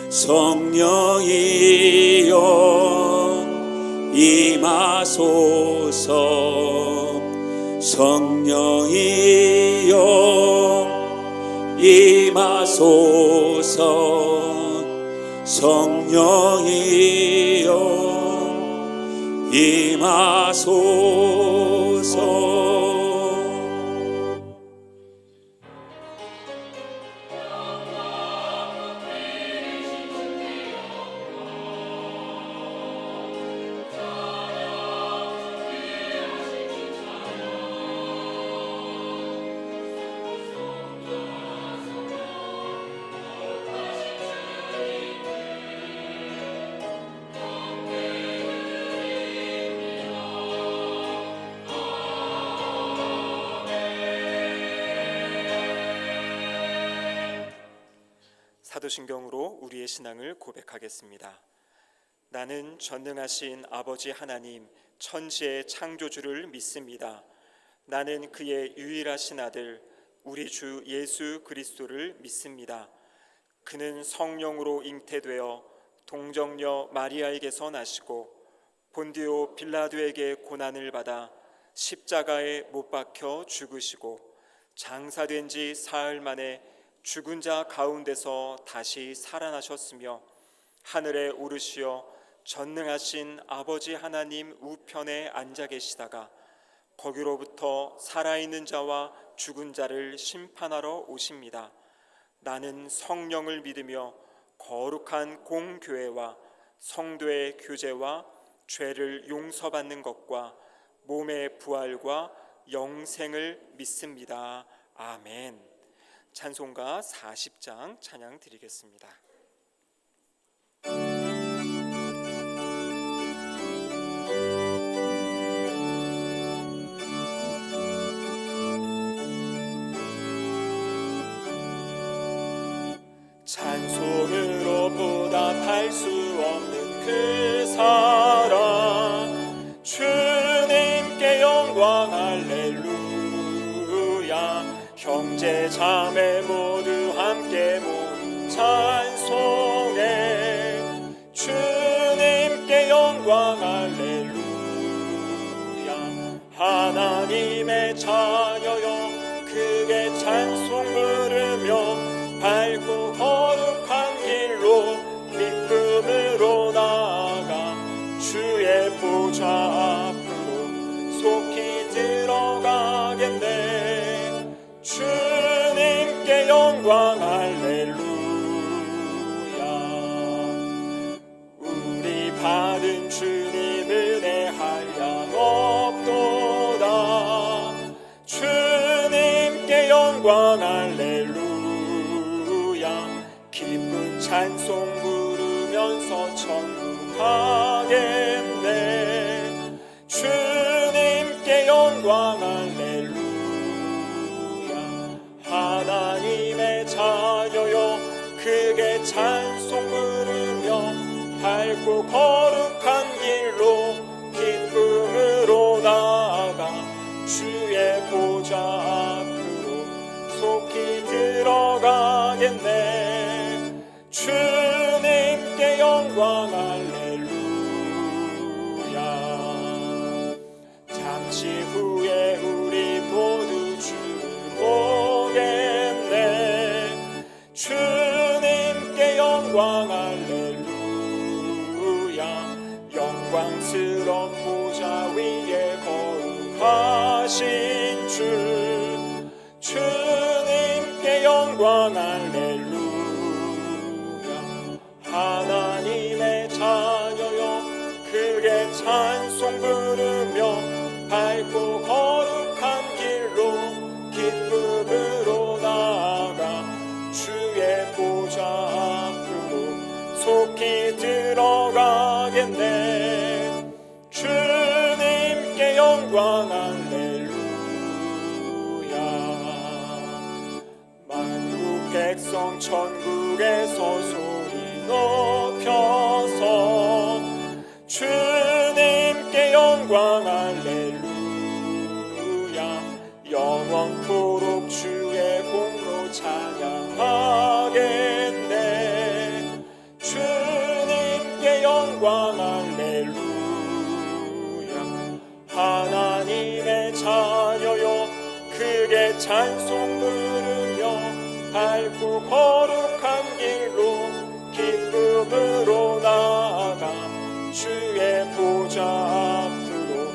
성령이여 임하소서. 성령이여 임하소서. 성령이여 임하소서. 사도신경으로 우리의 신앙을 고백하겠습니다. 나는 전능하신 아버지 하나님 천지의 창조주를 믿습니다. 나는 그의 유일하신 아들 우리 주 예수 그리스도를 믿습니다. 그는 성령으로 잉태되어 동정녀 마리아에게서 나시고 본디오 빌라도에게 고난을 받아 십자가에 못 박혀 죽으시고 장사된 지 사흘 만에 죽은 자 가운데서 다시 살아나셨으며 하늘에 오르시어 전능하신 아버지 하나님 우편에 앉아 계시다가 거기로부터 살아있는 자와 죽은 자를 심판하러 오십니다. 나는 성령을 믿으며 거룩한 공교회와 성도의 교제와 죄를 용서받는 것과 몸의 부활과 영생을 믿습니다. 아멘. 찬송가 40장 찬양 드리겠습니다. 찬송으로 보답할 수 없는 그 사랑 주님께 영광 할렐루야. 형제 자매 모두 함께 모인 찬송해 주님께 영광 할렐루야. 하나님의 자녀여 크게 찬송 부르며 밝고 거룩한 길로 기쁨으로 나아가 주의 보좌 앞으로 속히 들어가겠네. 주님께 영광 할렐루야. 우리 받은 주님 은혜 한량 없도다. 주님께 영광 할렐루야. 기쁜 찬송 부르면서 천국 가겠네. 주님께 영광 할렐루야. 하나님의 자녀여 크게 찬송 부르며 밝고 거룩한 길로 기쁨으로 나아가 주의 보좌 앞으로 속히 들어가겠네. 주님께 영광 할렐루야. 잠시 후에 우리 모두 주를 보겠네. 주님께 영광 할렐루야. 영광스러운 보좌 위에 거룩하신 주 주님께 영광 할렐루야. 하나님의 자녀여 크게 찬송 부르며 밝고 거룩한 길로 기쁨으로 나아가 주의 보좌 앞으로 속히 들어가겠네. 주님께 영광 할렐루야. 만국 백성 천국에서 소리 높여서 주님께 영광 할렐루야. 영원토록 주의 공로 찬양하겠네. 영광 할렐루야. 하나님의 자녀여 크게 찬송 부르며 밝고 거룩한 길로 기쁨으로 나아가 주의 보좌 앞으로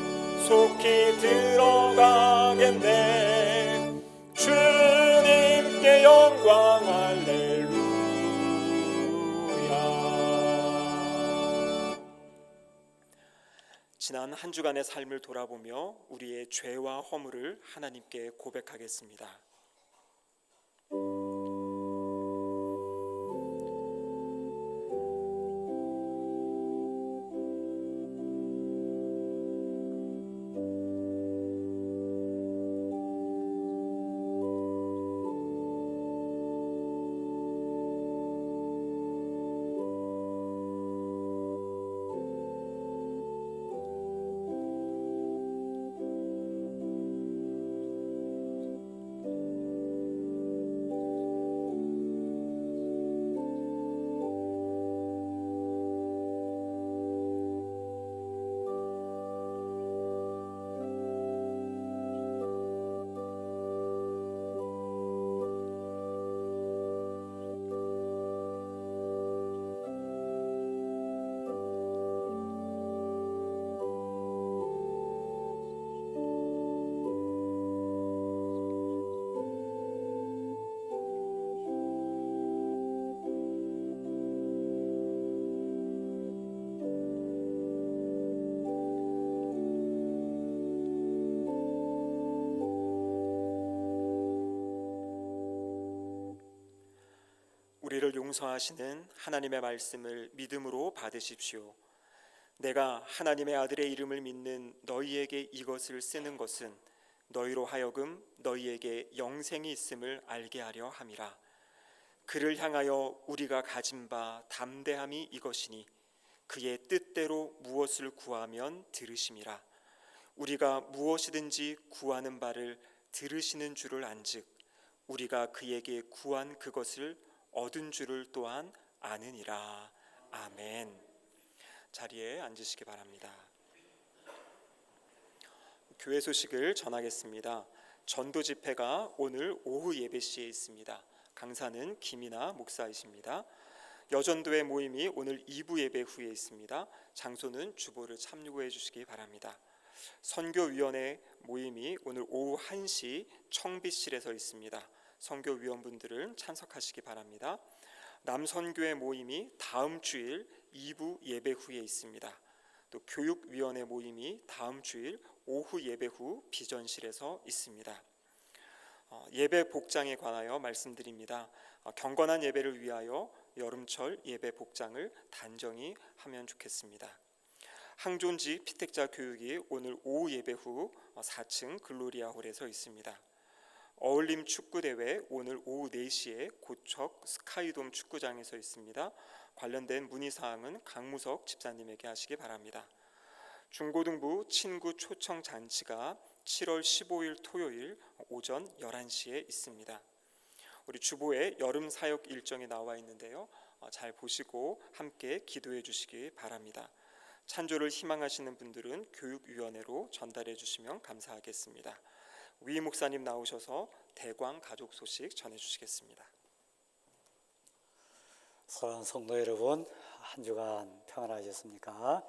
속히 들어가겠네. 주님께 영광 할렐루야. 지난 한 주간의 삶을 돌아보며 우리의 죄와 허물을 하나님께 고백하겠습니다. 우리를 용서하시는 하나님의 말씀을 믿음으로 받으십시오. 내가 하나님의 아들의 이름을 믿는 너희에게 이것을 쓰는 것은 너희로 하여금 너희에게 영생이 있음을 알게 하려 함이라. 그를 향하여 우리가 가진 바 담대함이 이것이니 그의 뜻대로 무엇을 구하면 들으심이라. 우리가 무엇이든지 구하는 바를 들으시는 줄을 안즉 우리가 그에게 구한 그것을 얻은 줄을 또한 아느니라. 아멘. 자리에 앉으시기 바랍니다. 교회 소식을 전하겠습니다. 전도 집회가 오늘 오후 예배 시에 있습니다. 강사는 김이나 목사이십니다. 여전도의 모임이 오늘 2부 예배 후에 있습니다. 장소는 주보를 참고해 주시기 바랍니다. 선교위원회 모임이 오늘 오후 1시 청빛실에서 있습니다. 선교위원분들은 참석하시기 바랍니다. 남선교회 모임이 다음 주일 2부 예배 후에 있습니다. 또 교육위원회 모임이 다음 주일 오후 예배 후 비전실에서 있습니다. 예배 복장에 관하여 말씀드립니다. 경건한 예배를 위하여 여름철 예배 복장을 단정히 하면 좋겠습니다. 항존지 피택자 교육이 오늘 오후 예배 후 4층 글로리아 홀에서 있습니다. 어울림 축구대회 오늘 오후 4시에 고척 스카이돔 축구장에서 있습니다. 관련된 문의사항은 강무석 집사님에게 하시기 바랍니다. 중고등부 친구 초청 잔치가 7월 15일 토요일 오전 11시에 있습니다. 우리 주보에 여름 사역 일정이 나와 있는데요. 잘 보시고 함께 기도해 주시기 바랍니다. 찬조를 희망하시는 분들은 교육위원회로 전달해 주시면 감사하겠습니다. 위 목사님 나오셔서 대광 가족 소식 전해 주시겠습니다. 사랑하는 성도 여러분, 한 주간 평안하셨습니까?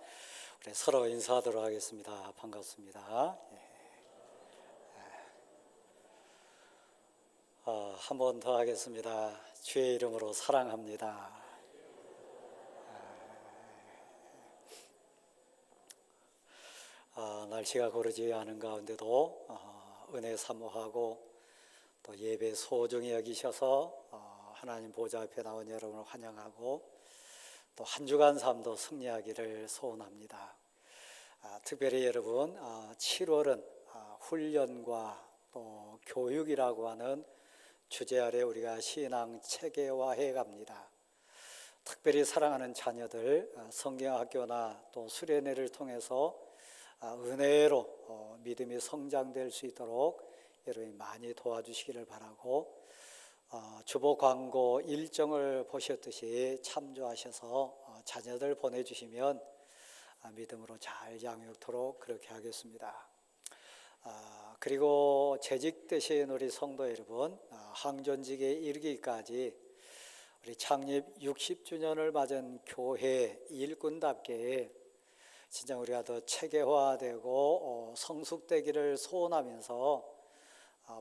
우리 서로 인사하도록 하겠습니다. 반갑습니다. 한 번 더 하겠습니다. 주의 이름으로 사랑합니다. 날씨가 고르지 않은 가운데도 은혜 사모하고 또 예배 소중히 여기셔서 하나님 보좌 앞에 나온 여러분을 환영하고 또 한 주간 삶도 승리하기를 소원합니다. 특별히 여러분 7월은 훈련과 또 교육이라고 하는 주제 아래 우리가 신앙 체계화해 갑니다. 특별히 사랑하는 자녀들 성경학교나 또 수련회를 통해서 은혜로 믿음이 성장될 수 있도록 여러분이 많이 도와주시기를 바라고 주보 광고 일정을 보셨듯이 참조하셔서 자녀들 보내주시면 믿음으로 잘 양육토록 그렇게 하겠습니다. 그리고 재직되신 우리 성도 여러분, 항존직에 이르기까지 우리 창립 60주년을 맞은 교회 일꾼답게 진짜 우리가 더 체계화되고 성숙되기를 소원하면서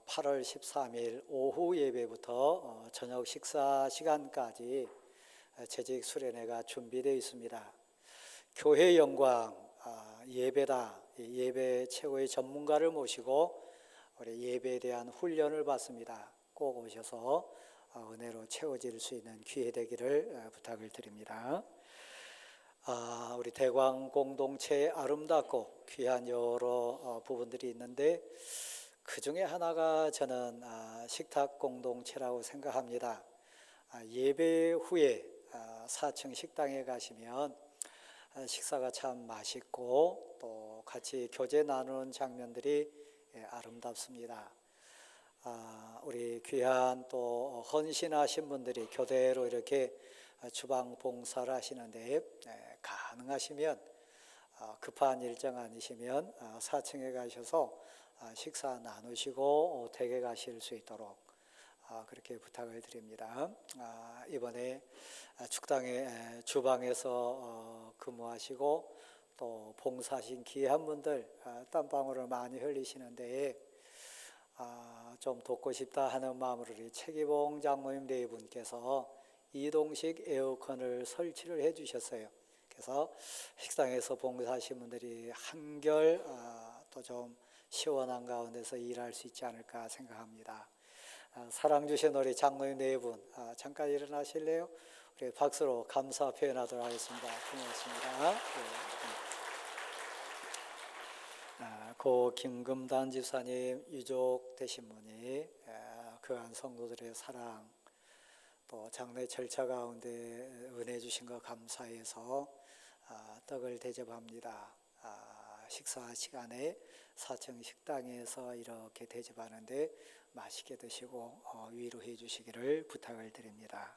8월 13일 오후 예배부터 저녁 식사 시간까지 재직 수련회가 준비되어 있습니다. 교회 영광 예배다. 예배 최고의 전문가를 모시고 우리 예배에 대한 훈련을 받습니다. 꼭 오셔서 은혜로 채워질 수 있는 기회 되기를 부탁을 드립니다. 우리 대광 공동체의 아름답고 귀한 여러 부분들이 있는데 그 중에 하나가 저는 식탁 공동체라고 생각합니다. 예배 후에 4층 식당에 가시면 식사가 참 맛있고 또 같이 교제 나누는 장면들이 아름답습니다. 우리 귀한 또 헌신하신 분들이 교대로 이렇게 주방 봉사를 하시는데 가능하시면 급한 일정 아니시면 4층에 가셔서 식사 나누시고 댁에 가실 수 있도록 그렇게 부탁을 드립니다. 이번에 축당의 주방에서 근무하시고 또 봉사하신 귀한 분들 땀방울을 많이 흘리시는데 좀 돕고 싶다 하는 마음으로 우리 최기봉 장모님 네 분께서 이동식 에어컨을 설치를 해 주셨어요. 그래서 식당에서 봉사하신 분들이 한결 또 좀 시원한 가운데서 일할 수 있지 않을까 생각합니다. 사랑 주신 우리 장로님 네 분 잠깐 일어나실래요? 우리 박수로 감사 표현하도록 하겠습니다. 고맙습니다. 고 김금단 집사님 유족 되신 분이 그한 성도들의 사랑 또 장례 절차 가운데 은혜 주신 것 감사해서 떡을 대접합니다. 식사 시간에 4층 식당에서 이렇게 대접하는데 맛있게 드시고 위로해 주시기를 부탁을 드립니다.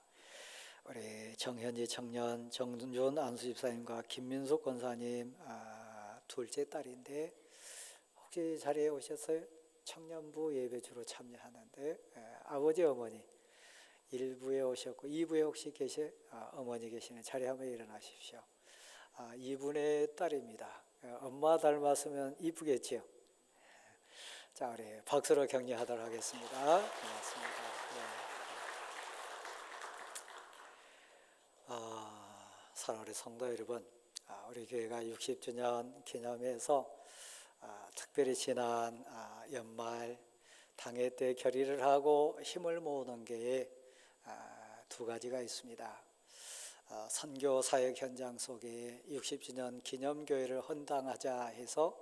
우리 정현지 청년 정준존 안수집사님과 김민숙 권사님 둘째 딸인데 혹시 자리에 오셨어요? 청년부 예배주로 참여하는데 아버지 어머니 1부에 오셨고 2부에 혹시 어머니 계시는 자리에 한번 일어나십시오. 이분의 딸입니다. 엄마 닮았으면 이쁘겠지요. 자, 우리 박수로 격려하도록 하겠습니다. 고맙습니다. 사랑하는 성도 여러분, 우리 교회가 60주년 기념해서 특별히 지난 연말 당회 때 결의를 하고 힘을 모으는 게 두 가지가 있습니다. 선교 사역 현장 속에 60주년 기념교회를 헌당하자 해서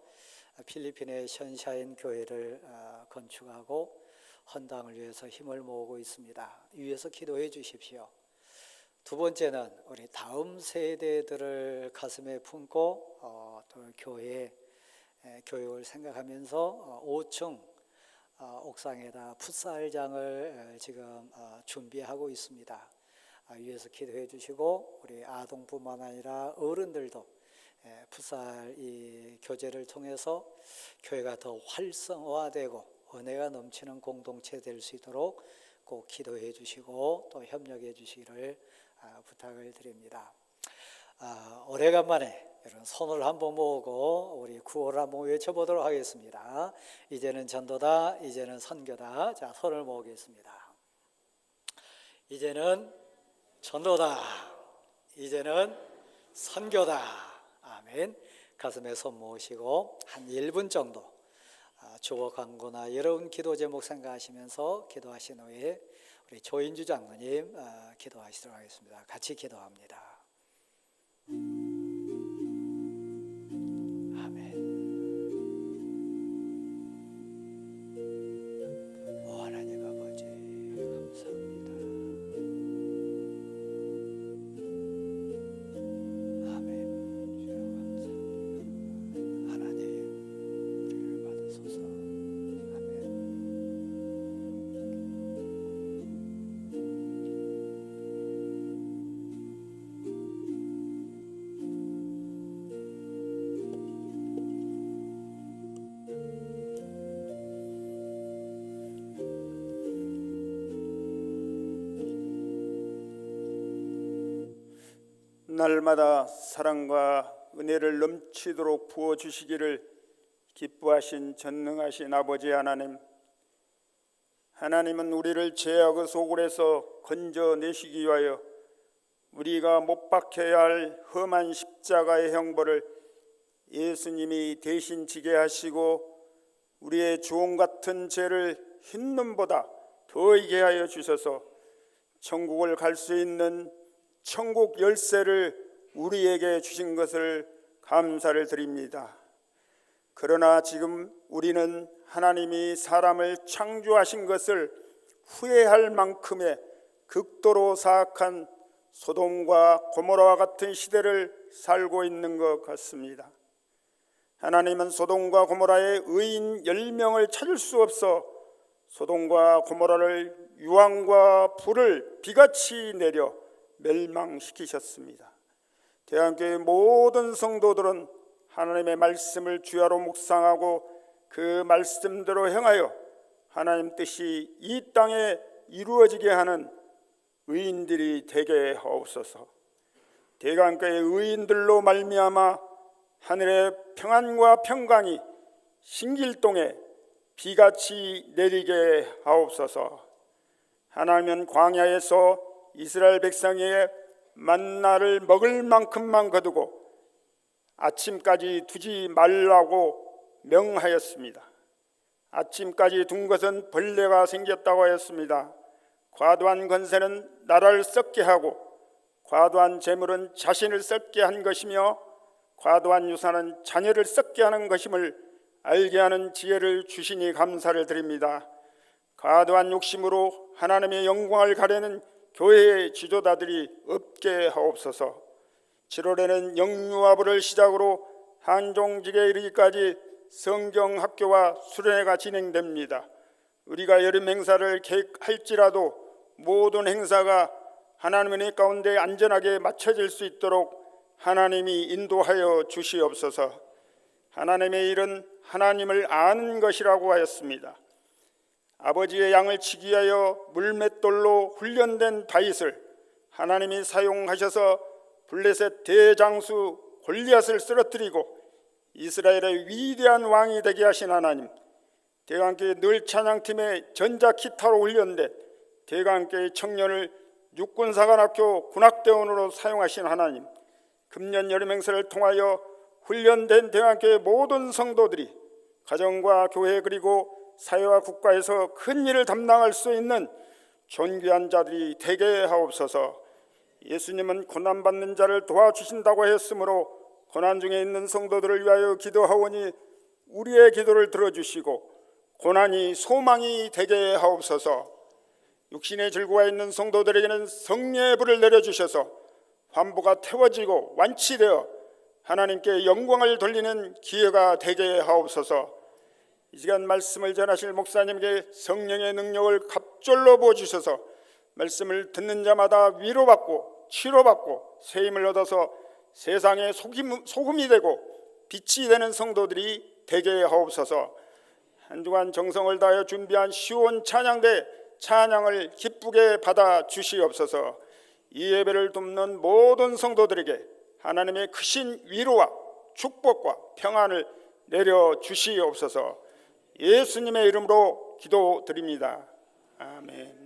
필리핀의 션샤인 교회를 건축하고 헌당을 위해서 힘을 모으고 있습니다. 위에서 기도해 주십시오. 두 번째는 우리 다음 세대들을 가슴에 품고 또 교육을 생각하면서 5층 옥상에다 풋살장을 지금 준비하고 있습니다. 위에서 기도해 주시고 우리 아동뿐만 아니라 어른들도 풋살 이 교제를 통해서 교회가 더 활성화되고 은혜가 넘치는 공동체 될 수 있도록 꼭 기도해 주시고 또 협력해 주시기를 부탁을 드립니다. 오래간만에 여러분 손을 한번 모으고 우리 구호를 한번 외쳐보도록 하겠습니다. 이제는 전도다, 이제는 선교다. 자, 손을 모으겠습니다. 이제는 전도다, 이제는 선교다. 아멘. 가슴에 손 모으시고 한 1분 정도 주보 광고나 여러분 기도 제목 생각하시면서 기도하신 후에 우리 조인주 장로님 기도하시도록 하겠습니다. 같이 기도합니다. 날마다 사랑과 은혜를 넘치도록 부어주시기를 기뻐하신 전능하신 아버지 하나님, 하나님은 우리를 죄악의 소굴에서 건져내시기 위하여 우리가 못 박혀야 할 험한 십자가의 형벌을 예수님이 대신 지게 하시고 우리의 주홍 같은 죄를 흰눈보다 더하게 하여 주셔서 천국을 갈 수 있는 천국 열쇠를 우리에게 주신 것을 감사를 드립니다. 그러나 지금 우리는 하나님이 사람을 창조하신 것을 후회할 만큼의 극도로 사악한 소돔과 고모라와 같은 시대를 살고 있는 것 같습니다. 하나님은 소돔과 고모라의 의인 10명을 찾을 수 없어 소돔과 고모라를 유황과 불을 비같이 내려 멸망시키셨습니다. 대한교회 모든 성도들은 하나님의 말씀을 주야로 묵상하고 그 말씀대로 행하여 하나님 뜻이 이 땅에 이루어지게 하는 의인들이 되게 하옵소서. 대강교회 의인들로 말미암아 하늘의 평안과 평강이 신길동에 비같이 내리게 하옵소서. 하나님은 광야에서 이스라엘 백성에게 만나를 먹을 만큼만 거두고 아침까지 두지 말라고 명하였습니다. 아침까지 둔 것은 벌레가 생겼다고 하였습니다. 과도한 권세는 나라를 썩게 하고 과도한 재물은 자신을 썩게 한 것이며 과도한 유산은 자녀를 썩게 하는 것임을 알게 하는 지혜를 주시니 감사를 드립니다. 과도한 욕심으로 하나님의 영광을 가려는 교회의 지도자들이 없게 하옵소서. 7월에는 영유아부를 시작으로 한종직에 이르기까지 성경학교와 수련회가 진행됩니다. 우리가 여름 행사를 계획할지라도 모든 행사가 하나님의 은혜 가운데 안전하게 마쳐질 수 있도록 하나님이 인도하여 주시옵소서. 하나님의 일은 하나님을 아는 것이라고 하였습니다. 아버지의 양을 치기 위하여 물맷돌로 훈련된 다윗을 하나님이 사용하셔서 블레셋 대장수 골리앗을 쓰러뜨리고 이스라엘의 위대한 왕이 되게 하신 하나님, 대강교회 늘 찬양팀의 전자기타로 훈련된 대강교회 청년을 육군사관학교 군악대원으로 사용하신 하나님, 금년 여름 행사를 통하여 훈련된 대강교회 모든 성도들이 가정과 교회 그리고 사회와 국가에서 큰 일을 담당할 수 있는 존귀한 자들이 되게 하옵소서. 예수님은 고난받는 자를 도와주신다고 했으므로 고난 중에 있는 성도들을 위하여 기도하오니 우리의 기도를 들어주시고 고난이 소망이 되게 하옵소서. 육신의 질고가 있는 성도들에게는 성령의 불을 내려주셔서 환부가 태워지고 완치되어 하나님께 영광을 돌리는 기회가 되게 하옵소서. 이 시간 말씀을 전하실 목사님에게 성령의 능력을 갑절로 부어주셔서 말씀을 듣는 자마다 위로받고 치료받고 세임을 얻어서 세상의 소금이 되고 빛이 되는 성도들이 되게 하옵소서. 한 주간 정성을 다하여 준비한 시온 찬양대 찬양을 기쁘게 받아 주시옵소서. 이 예배를 돕는 모든 성도들에게 하나님의 크신 위로와 축복과 평안을 내려 주시옵소서. 예수님의 이름으로 기도드립니다. 아멘.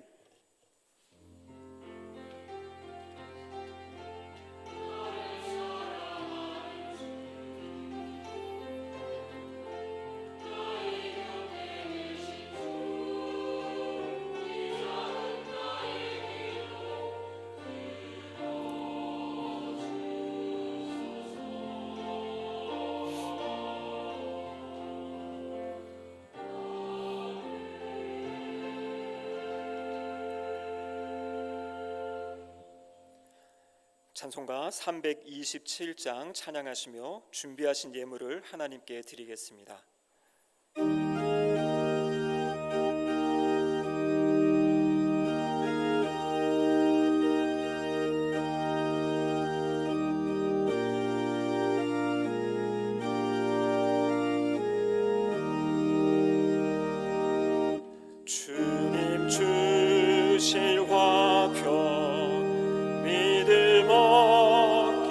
찬송가 327장 찬양하시며 준비하신 예물을 하나님께 드리겠습니다. 주님 주실 화평 믿음 얻게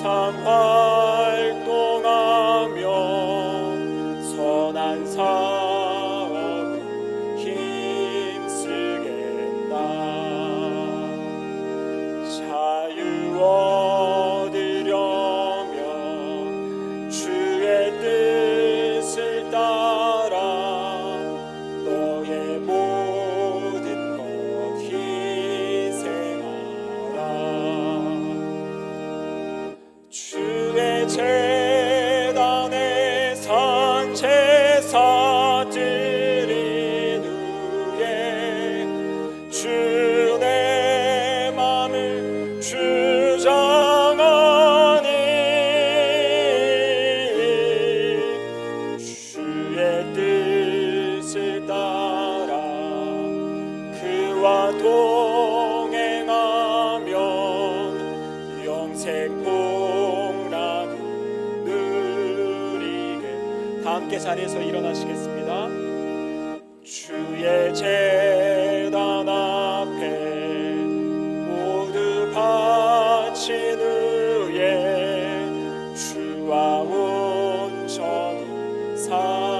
항상 활동하며 선한 사업을 힘쓰겠다. 자유 얻으려면 주의 뜻을 따라 너의 모든 것 희생하라. 주의 제단에 산 제사 드린 후에 주 내 맘을 주장하니 주의 뜻을 따라 그와 동행하면 영생 복락을 누리게. 다 함께 자리에서 일어나시겠습니다. 주의 제단 앞에 모두 바친 후에 주와 온전히 사귀겠네.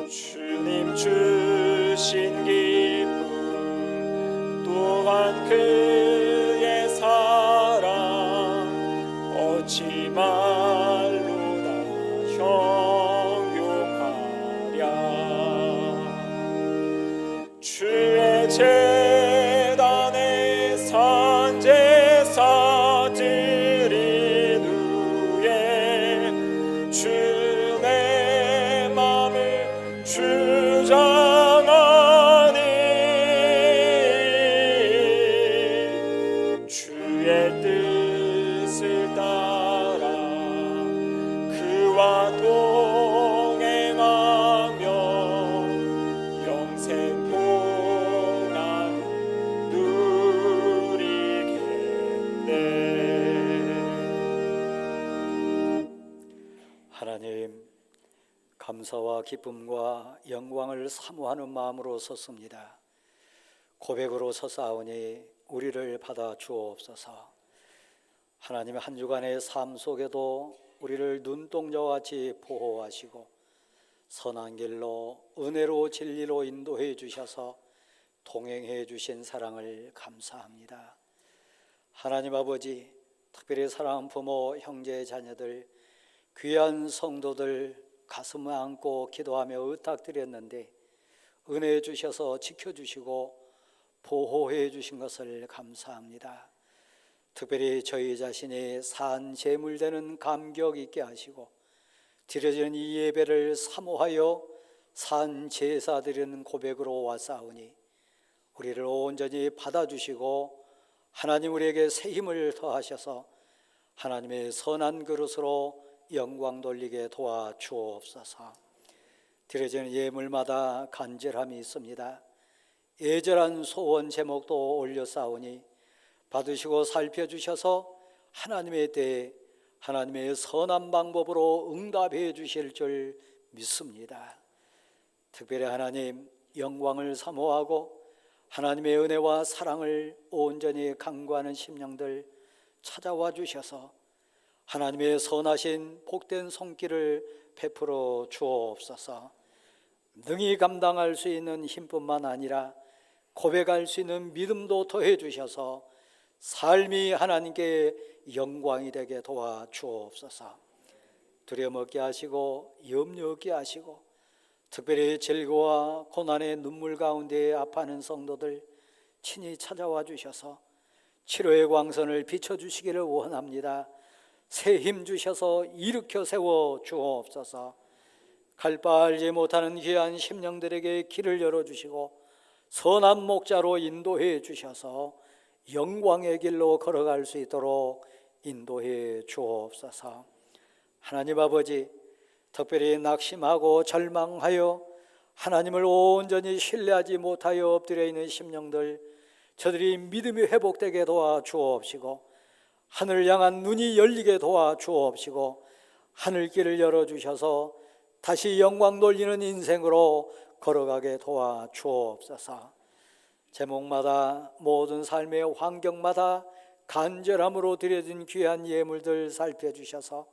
주님 주신 기쁨 또한 그의 사랑 어찌 말로 다 형용하랴. 주의 제단에 산 제사 드린 후에 주 내 맘을 주장하니 주의 뜻을 따라 그와 동행하며 영생 복락을 누리겠네. 하나님, 감사와 기쁨과 영광을 사모하는 마음으로 섰습니다. 고백으로 서사오니 우리를 받아 주옵소서. 하나님의 한 주간의 삶 속에도 우리를 눈동자와 같이 보호하시고 선한 길로 은혜로 진리로 인도해 주셔서 동행해 주신 사랑을 감사합니다. 하나님 아버지, 특별히 사랑하는 부모, 형제, 자녀들, 귀한 성도들 가슴을 안고 기도하며 의탁드렸는데 은혜 주셔서 지켜주시고 보호해 주신 것을 감사합니다. 특별히 저희 자신이 산 제물되는 감격 있게 하시고 드려지는 이 예배를 사모하여 산 제사 드리는 고백으로 왔사오니 우리를 온전히 받아주시고 하나님 우리에게 새 힘을 더하셔서 하나님의 선한 그릇으로 영광 돌리게 도와주옵소서. 드려지는 예물마다 간절함이 있습니다. 애절한 소원 제목도 올려싸우니 받으시고 살펴주셔서 하나님의 때에 하나님의 선한 방법으로 응답해 주실 줄 믿습니다. 특별히 하나님 영광을 사모하고 하나님의 은혜와 사랑을 온전히 간구하는 심령들 찾아와 주셔서 하나님의 선하신 복된 손길을 베풀어 주옵소서. 능히 감당할 수 있는 힘뿐만 아니라 고백할 수 있는 믿음도 더해 주셔서 삶이 하나님께 영광이 되게 도와주옵소서. 두려움없게 하시고 염려 없게 하시고 특별히 질고와 고난의 눈물 가운데 아파하는 성도들 친히 찾아와 주셔서 치료의 광선을 비춰주시기를 원합니다. 새 힘 주셔서 일으켜 세워 주옵소서. 갈 바 알지 못하는 귀한 심령들에게 길을 열어주시고 선한 목자로 인도해 주셔서 영광의 길로 걸어갈 수 있도록 인도해 주옵소서. 하나님 아버지, 특별히 낙심하고 절망하여 하나님을 온전히 신뢰하지 못하여 엎드려 있는 심령들, 저들이 믿음이 회복되게 도와주옵시고 하늘을 향한 눈이 열리게 도와주옵시고 하늘길을 열어주셔서 다시 영광 돌리는 인생으로 걸어가게 도와주옵소서. 제목마다 모든 삶의 환경마다 간절함으로 드려진 귀한 예물들 살펴주셔서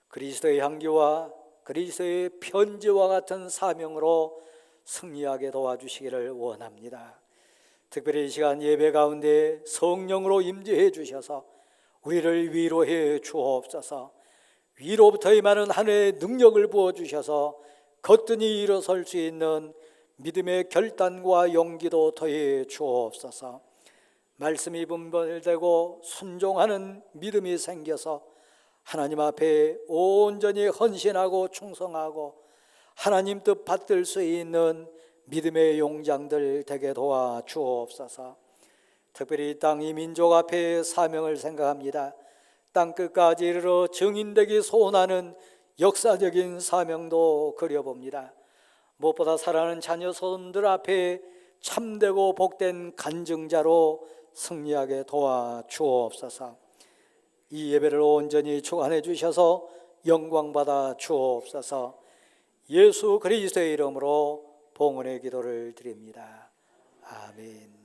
그리스도의 향기와 그리스도의 편지와 같은 사명으로 승리하게 도와주시기를 원합니다. 특별히 이 시간 예배 가운데 성령으로 임재해 주셔서 우리를 위로해 주옵소서. 위로부터 임하는 하늘의 능력을 부어주셔서 거뜬히 일어설 수 있는 믿음의 결단과 용기도 더해 주옵소서. 말씀이 분별되고 순종하는 믿음이 생겨서 하나님 앞에 온전히 헌신하고 충성하고 하나님 뜻 받들 수 있는 믿음의 용장들 되게 도와 주옵소서. 특별히 이 땅 이 민족 앞에 사명을 생각합니다. 땅 끝까지 이르러 증인되기 소원하는 역사적인 사명도 그려봅니다. 무엇보다 사랑하는 자녀 손들 앞에 참되고 복된 간증자로 승리하게 도와 주옵소서. 이 예배를 온전히 주관해 주셔서 영광받아 주옵소서. 예수 그리스도의 이름으로 봉헌의 기도를 드립니다. 아멘.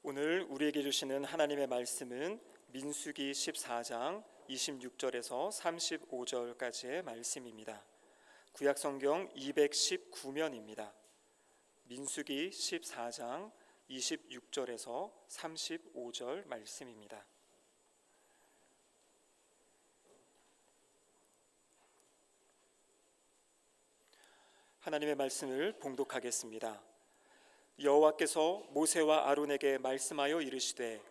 오늘 우리에게 주시는 하나님의 말씀은 민수기 14장 26절에서 35절까지의 말씀입니다. 구약성경 219면입니다. 민수기 14장 26절에서 35절 말씀입니다. 하나님의 말씀을 봉독하겠습니다. 여호와께서 모세와 아론에게 말씀하여 이르시되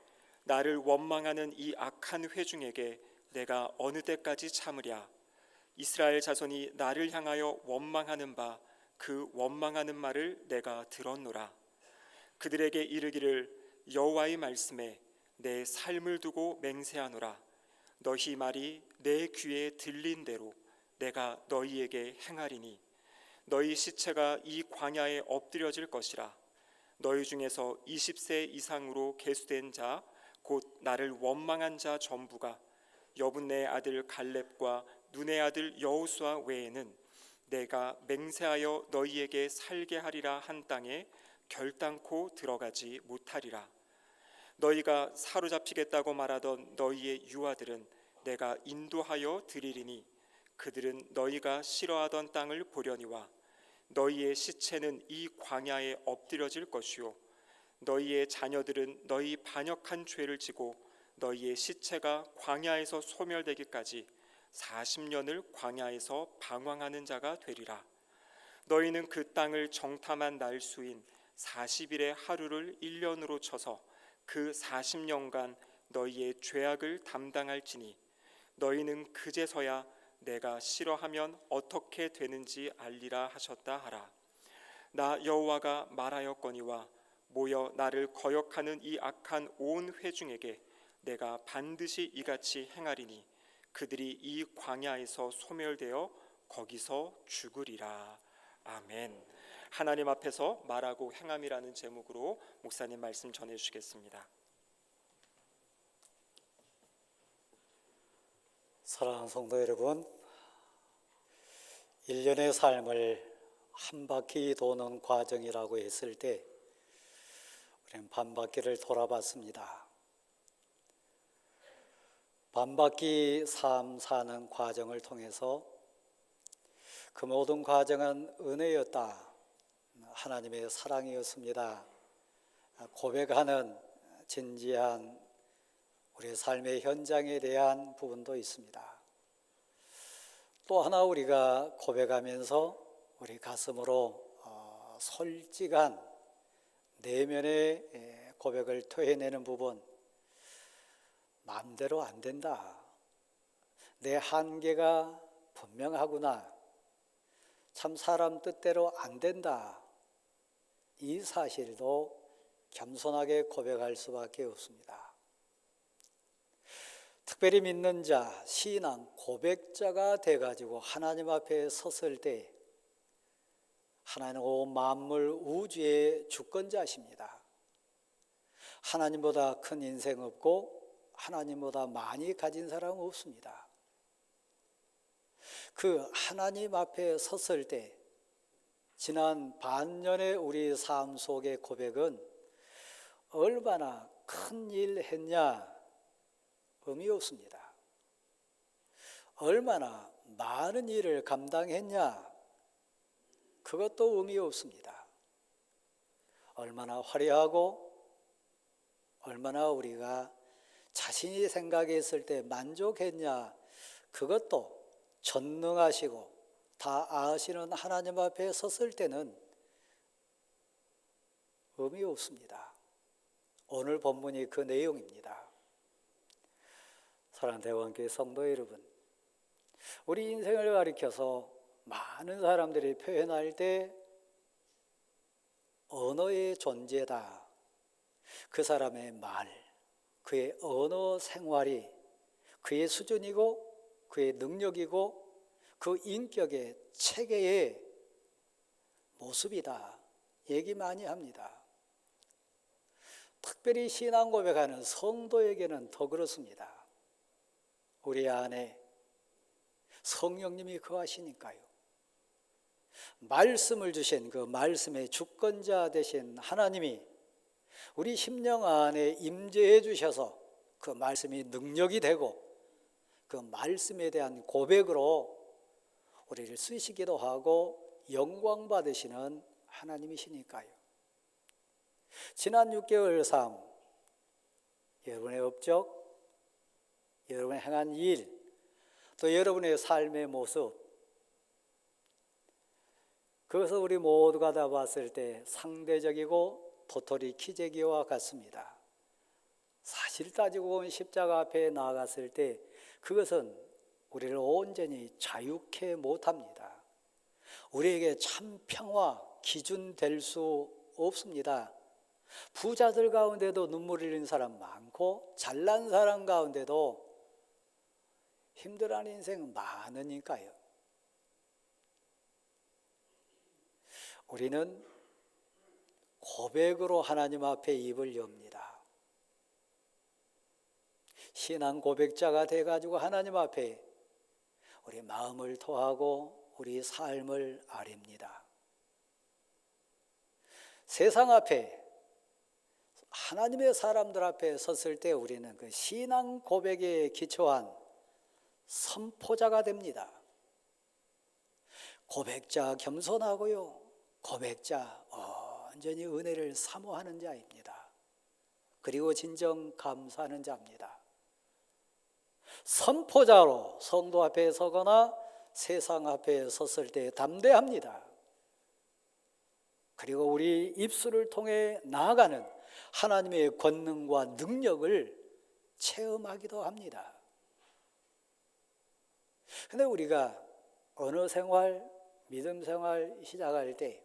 나를 원망하는 이 악한 회중에게 내가 어느 때까지 참으랴. 이스라엘 자손이 나를 향하여 원망하는 바 그 원망하는 말을 내가 들었노라. 그들에게 이르기를 여호와의 말씀에 내 삶을 두고 맹세하노라. 너희 말이 내 귀에 들린 대로 내가 너희에게 행하리니 너희 시체가 이 광야에 엎드려질 것이라. 너희 중에서 20세 이상으로 계수된 자 곧 나를 원망한 자 전부가 여분네의 아들 갈렙과 눈의 아들 여호수아 외에는 내가 맹세하여 너희에게 살게 하리라 한 땅에 결단코 들어가지 못하리라. 너희가 사로잡히겠다고 말하던 너희의 유아들은 내가 인도하여 드리리니 그들은 너희가 싫어하던 땅을 보려니와 너희의 시체는 이 광야에 엎드려질 것이요 너희의 자녀들은 너희 반역한 죄를 지고 너희의 시체가 광야에서 소멸되기까지 40년을 광야에서 방황하는 자가 되리라. 너희는 그 땅을 정탐한 날 수인 40일의 하루를 1년으로 쳐서 그 40년간 너희의 죄악을 담당할지니 너희는 그제서야 내가 싫어하면 어떻게 되는지 알리라 하셨다 하라. 나 여호와가 말하였거니와 모여 나를 거역하는 이 악한 온 회중에게 내가 반드시 이같이 행하리니 그들이 이 광야에서 소멸되어 거기서 죽으리라. 아멘. 하나님 앞에서 말하고 행함이라는 제목으로 목사님 말씀 전해주시겠습니다. 사랑하는 성도 여러분, 1년의 삶을 한 바퀴 도는 과정이라고 했을 때 우리는 반바퀴를 돌아봤습니다. 반바퀴 삶 사는 과정을 통해서 그 모든 과정은 은혜였다, 하나님의 사랑이었습니다 고백하는 진지한 우리의 삶의 현장에 대한 부분도 있습니다. 또 하나 우리가 고백하면서 우리 가슴으로 솔직한 내면의 고백을 토해내는 부분, 마음대로 안 된다, 내 한계가 분명하구나, 참 사람 뜻대로 안 된다, 이 사실도 겸손하게 고백할 수밖에 없습니다. 특별히 믿는 자, 신앙 고백자가 돼가지고 하나님 앞에 섰을 때 하나님은 온 만물 우주의 주권자십니다. 하나님보다 큰 인생 없고 하나님보다 많이 가진 사람은 없습니다. 그 하나님 앞에 섰을 때 지난 반년의 우리 삶 속의 고백은 얼마나 큰 일 했냐 의미 없습니다. 얼마나 많은 일을 감당했냐 그것도 의미 없습니다. 얼마나 화려하고 얼마나 우리가 자신이 생각했을 때 만족했냐 그것도 전능하시고 다 아시는 하나님 앞에 섰을 때는 의미 없습니다. 오늘 본문이 그 내용입니다. 사랑하는 대원교회 성도 여러분, 우리 인생을 가리켜서 많은 사람들이 표현할 때 언어의 존재다, 그 사람의 말, 그의 언어 생활이 그의 수준이고 그의 능력이고 그 인격의 체계의 모습이다 얘기 많이 합니다. 특별히 신앙 고백하는 성도에게는 더 그렇습니다. 우리 안에 성령님이 거하시니까요. 말씀을 주신 그 말씀의 주권자 되신 하나님이 우리 심령 안에 임재해 주셔서 그 말씀이 능력이 되고 그 말씀에 대한 고백으로 우리를 쓰시기도 하고 영광 받으시는 하나님이시니까요. 지난 6개월 삶, 여러분의 업적, 여러분의 행한 일, 또 여러분의 삶의 모습, 그것을 우리 모두가 다 봤을 때 상대적이고 도토리 키재기와 같습니다. 사실 따지고 보면 십자가 앞에 나아갔을 때 그것은 우리를 온전히 자유케 못합니다. 우리에게 참 평화 기준 될 수 없습니다. 부자들 가운데도 눈물 흘리는 사람 많고 잘난 사람 가운데도 힘들어하는 인생 많으니까요. 우리는 고백으로 하나님 앞에 입을 엽니다. 신앙 고백자가 돼가지고 하나님 앞에 우리 마음을 토하고 우리 삶을 아립니다. 세상 앞에 하나님의 사람들 앞에 섰을 때 우리는 그 신앙 고백에 기초한 선포자가 됩니다. 고백자 겸손하고요. 고백자 온전히 은혜를 사모하는 자입니다. 그리고 진정 감사하는 자입니다. 선포자로 성도 앞에 서거나 세상 앞에 섰을 때 담대합니다. 그리고 우리 입술을 통해 나아가는 하나님의 권능과 능력을 체험하기도 합니다. 그런데 우리가 언어 생활, 믿음 생활 시작할 때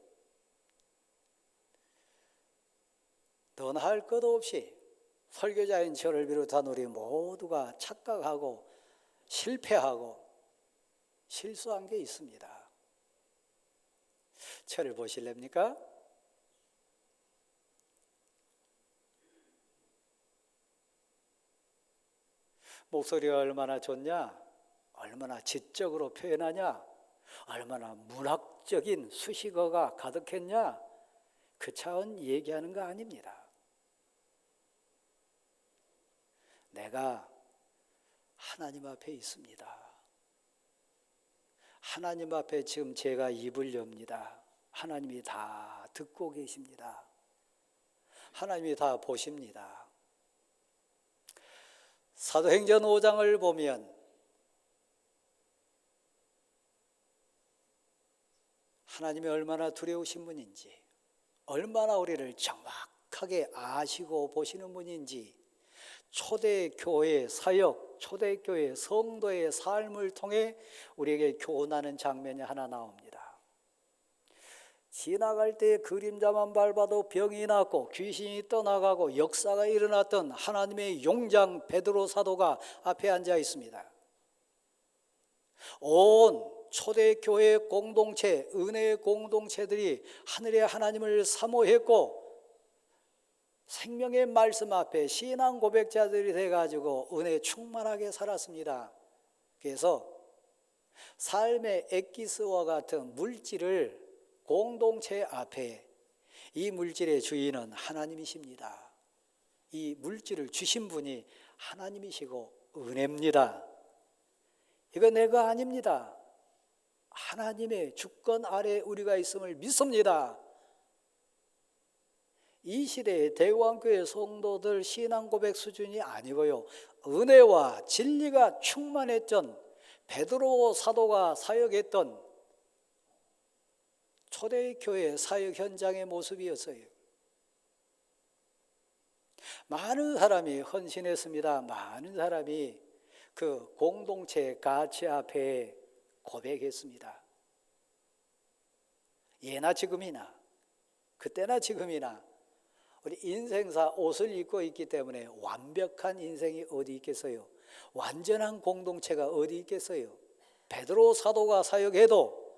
너나 할 것 없이 설교자인 저를 비롯한 우리 모두가 착각하고 실패하고 실수한 게 있습니다. 저를 보실랍니까? 목소리가 얼마나 좋냐? 얼마나 지적으로 표현하냐? 얼마나 문학적인 수식어가 가득했냐? 그 차원 얘기하는 거 아닙니다. 내가 하나님 앞에 있습니다. 하나님 앞에 지금 제가 입을 엽니다. 하나님이 다 듣고 계십니다. 하나님이 다 보십니다. 사도행전 5장을 보면 하나님이 얼마나 두려우신 분인지, 얼마나 우리를 정확하게 아시고 보시는 분인지 초대교회 사역, 초대교회 성도의 삶을 통해 우리에게 교훈하는 장면이 하나 나옵니다. 지나갈 때 그림자만 밟아도 병이 낫고 귀신이 떠나가고 역사가 일어났던 하나님의 용장 베드로 사도가 앞에 앉아 있습니다. 온 초대교회 공동체, 은혜의 공동체들이 하늘의 하나님을 사모했고 생명의 말씀 앞에 신앙 고백자들이 돼가지고 은혜 충만하게 살았습니다. 그래서 삶의 엑기스와 같은 물질을 공동체 앞에, 이 물질의 주인은 하나님이십니다. 이 물질을 주신 분이 하나님이시고 은혜입니다. 이거 내가 아닙니다. 하나님의 주권 아래 우리가 있음을 믿습니다. 이 시대의 대왕교회 성도들 신앙 고백 수준이 아니고요, 은혜와 진리가 충만했던 베드로 사도가 사역했던 초대교회 사역 현장의 모습이었어요. 많은 사람이 헌신했습니다. 많은 사람이 그 공동체 가치 앞에 고백했습니다. 예나 지금이나, 그때나 지금이나 우리 인생사 옷을 입고 있기 때문에 완벽한 인생이 어디 있겠어요? 완전한 공동체가 어디 있겠어요? 베드로 사도가 사역해도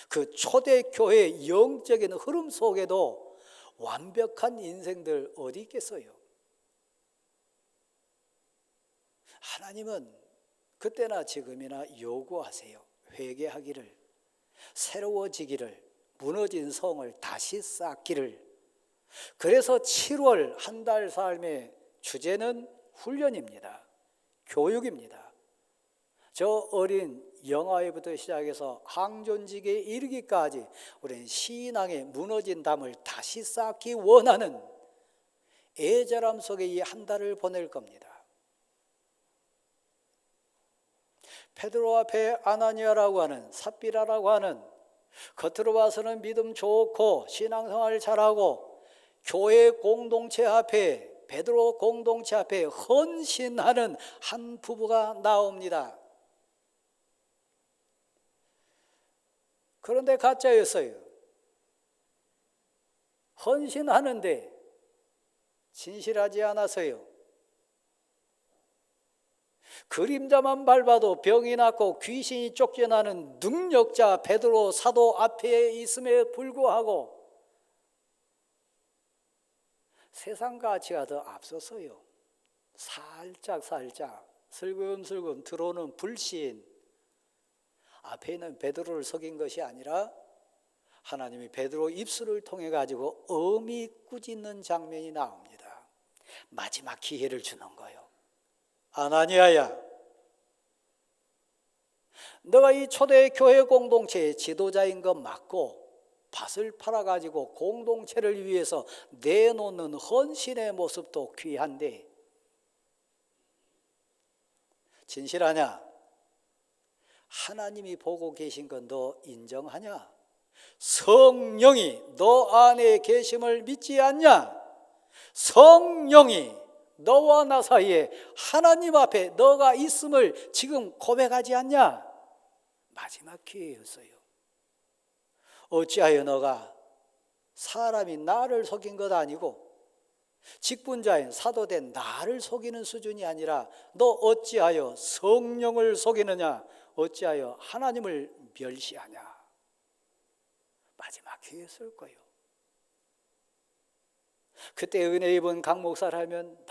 그 초대교회의 영적인 흐름 속에도 완벽한 인생들 어디 있겠어요? 하나님은 그때나 지금이나 요구하세요. 회개하기를, 새로워지기를, 무너진 성을 다시 쌓기를, 그래서 7월 한 달 삶의 주제는 훈련입니다. 교육입니다. 저 어린 영아회부터 시작해서 항존직에 이르기까지 우리는 신앙의 무너진 담을 다시 쌓기 원하는 애절함 속에 이 한 달을 보낼 겁니다. 베드로 앞에 아나니아라고 하는, 삽비라라고 하는, 겉으로 봐서는 믿음 좋고 신앙생활 잘하고 교회 공동체 앞에, 베드로 공동체 앞에 헌신하는 한 부부가 나옵니다. 그런데 가짜였어요. 헌신하는데 진실하지 않아서요. 그림자만 밟아도 병이 낫고 귀신이 쫓겨나는 능력자 베드로 사도 앞에 있음에 불구하고 세상 가치가 더 앞섰어요. 살짝 슬금슬금 들어오는 불신, 앞에 있는 베드로를 속인 것이 아니라 하나님이 베드로 입술을 통해 가지고 엄히 꾸짖는 장면이 나옵니다. 마지막 기회를 주는 거예요. 아나니아야, 너가 이 초대 교회 공동체의 지도자인 것 맞고 밭을 팔아가지고 공동체를 위해서 내놓는 헌신의 모습도 귀한데 진실하냐? 하나님이 보고 계신 건 너 인정하냐? 성령이 너 안에 계심을 믿지 않냐? 성령이 너와 나 사이에 하나님 앞에 너가 있음을 지금 고백하지 않냐? 마지막 기회였어요. 어찌하여 너가 사람이 나를 속인 것 아니고 직분자인 사도된 나를 속이는 수준이 아니라 너 어찌하여 성령을 속이느냐? 어찌하여 하나님을 멸시하냐? 마지막 기회였을 거예요. 그때 은혜 입은 강 목사라면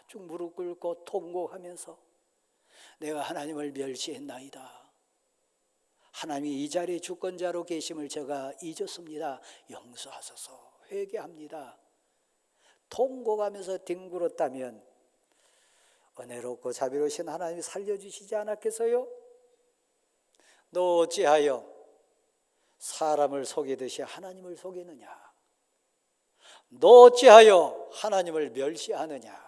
쭉 무릎 꿇고 통곡하면서 내가 하나님을 멸시했나이다. 하나님이 이 자리에 주권자로 계심을 제가 잊었습니다. 용서하소서. 회개합니다. 통곡하면서 뒹굴었다면 은혜롭고 자비로우신 하나님이 살려주시지 않았겠어요? 너 어찌하여 사람을 속이듯이 하나님을 속이느냐? 너 어찌하여 하나님을 멸시하느냐?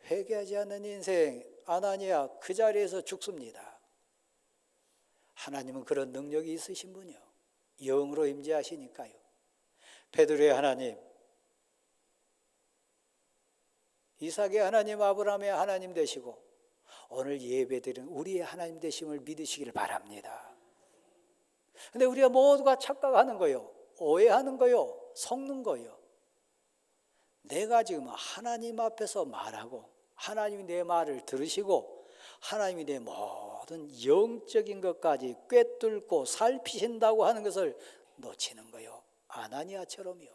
회개하지 않는 인생, 아나니아 그 자리에서 죽습니다. 하나님은 그런 능력이 있으신 분이요, 영으로 임재하시니까요. 베드로의 하나님, 이삭의 하나님, 아브라함의 하나님 되시고 오늘 예배드리는 우리의 하나님 되심을 믿으시길 바랍니다. 근데 우리가 모두가 착각하는 거요, 오해하는 거요, 속는 거요. 내가 지금 하나님 앞에서 말하고 하나님이 내 말을 들으시고 하나님이 내 모든 영적인 것까지 꿰뚫고 살피신다고 하는 것을 놓치는 거요. 아나니아처럼요.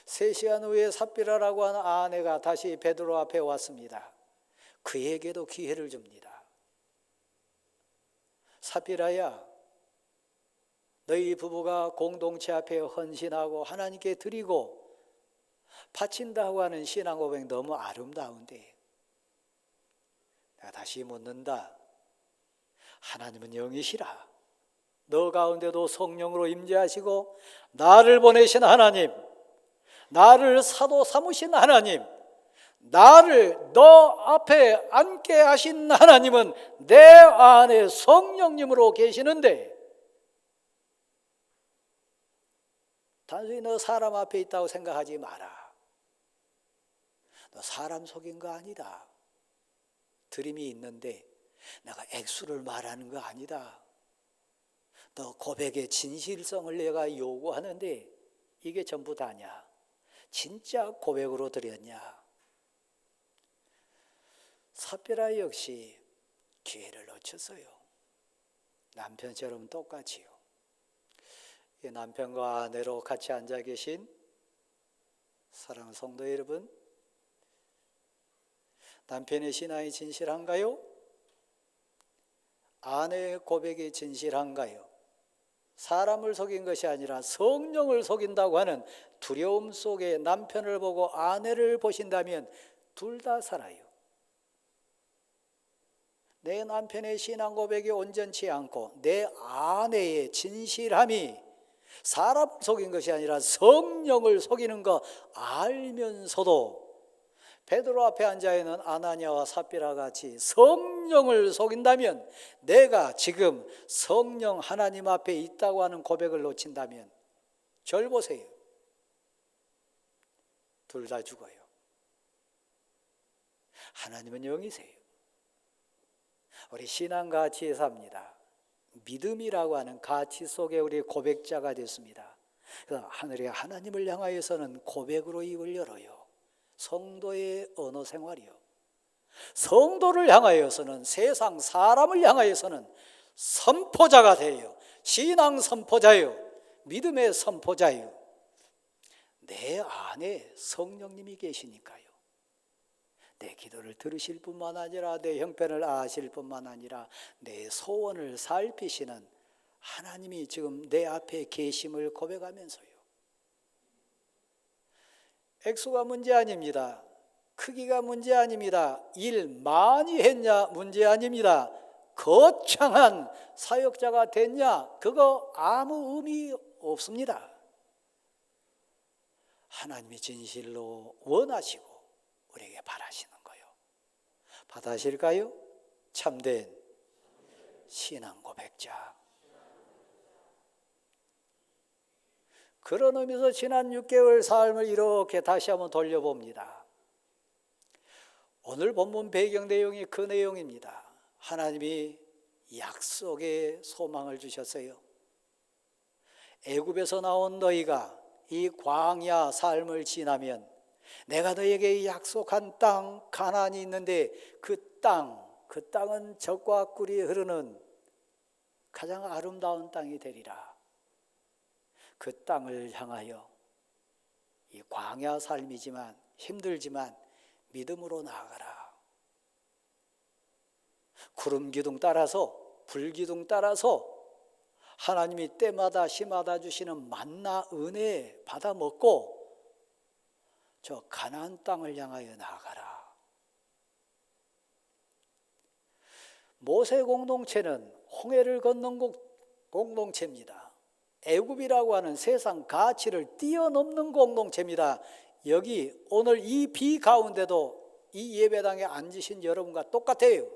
3시간 후에 삽비라라고 하는 아내가 다시 베드로 앞에 왔습니다. 그에게도 기회를 줍니다. 삽비라야, 너희 부부가 공동체 앞에 헌신하고 하나님께 드리고 바친다고 하는 신앙 고백 너무 아름다운데 내가 다시 묻는다. 하나님은 영이시라. 너 가운데도 성령으로 임재하시고 나를 보내신 하나님, 나를 사도 삼으신 하나님, 나를 너 앞에 앉게 하신 하나님은 내 안에 성령님으로 계시는데 단순히 너 사람 앞에 있다고 생각하지 마라. 너 사람 속인 거 아니다. 드림이 있는데 내가 액수를 말하는 거 아니다. 너 고백의 진실성을 내가 요구하는데 이게 전부 다냐? 진짜 고백으로 드렸냐? 삽비라 역시 기회를 놓쳤어요. 남편처럼 똑같이요. 남편과 아내로 같이 앉아 계신 사랑하는 성도 여러분, 남편의 신앙이 진실한가요? 아내의 고백이 진실한가요? 사람을 속인 것이 아니라 성령을 속인다고 하는 두려움 속에 남편을 보고 아내를 보신다면 둘 다 살아요. 내 남편의 신앙 고백이 온전치 않고 내 아내의 진실함이 사람을 속인 것이 아니라 성령을 속이는 거 알면서도 베드로 앞에 앉아있는 아나니아와 삽비라 같이 성령을 속인다면, 내가 지금 성령 하나님 앞에 있다고 하는 고백을 놓친다면 절 보세요. 둘 다 죽어요. 하나님은 영이세요. 우리 신앙 가치에 삽니다. 믿음이라고 하는 가치 속에 우리 고백자가 됐습니다. 그래서 하늘의 하나님을 향하여서는 고백으로 입을 열어요. 성도의 언어 생활이요. 성도를 향하여서는, 세상 사람을 향하여서는 선포자가 돼요. 신앙 선포자요. 믿음의 선포자요. 내 안에 성령님이 계시니까요. 내 기도를 들으실 뿐만 아니라 내 형편을 아실 뿐만 아니라 내 소원을 살피시는 하나님이 지금 내 앞에 계심을 고백하면서요. 액수가 문제 아닙니다. 크기가 문제 아닙니다. 일 많이 했냐 문제 아닙니다. 거창한 사역자가 됐냐 그거 아무 의미 없습니다. 하나님이 진실로 원하시고 우리에게 바라시는 거요. 받아실까요? 참된 신앙 고백자. 그런 의미에서 지난 6개월 삶을 이렇게 다시 한번 돌려봅니다. 오늘 본문 배경 내용이 그 내용입니다. 하나님이 약속의 소망을 주셨어요. 애굽에서 나온 너희가 이 광야 삶을 지나면 내가 너희에게 약속한 땅 가나안이 있는데 그 땅은 젖과 꿀이 흐르는 가장 아름다운 땅이 되리라. 그 땅을 향하여 이 광야 삶이지만 힘들지만 믿음으로 나아가라. 구름 기둥 따라서 불 기둥 따라서 하나님이 때마다 시마다 주시는 만나 은혜 받아 먹고 저 가나안 땅을 향하여 나아가라. 모세 공동체는 홍해를 건넌 공동체입니다. 애굽이라고 하는 세상 가치를 뛰어넘는 공동체입니다. 여기 오늘 이 비 가운데도 이 예배당에 앉으신 여러분과 똑같아요.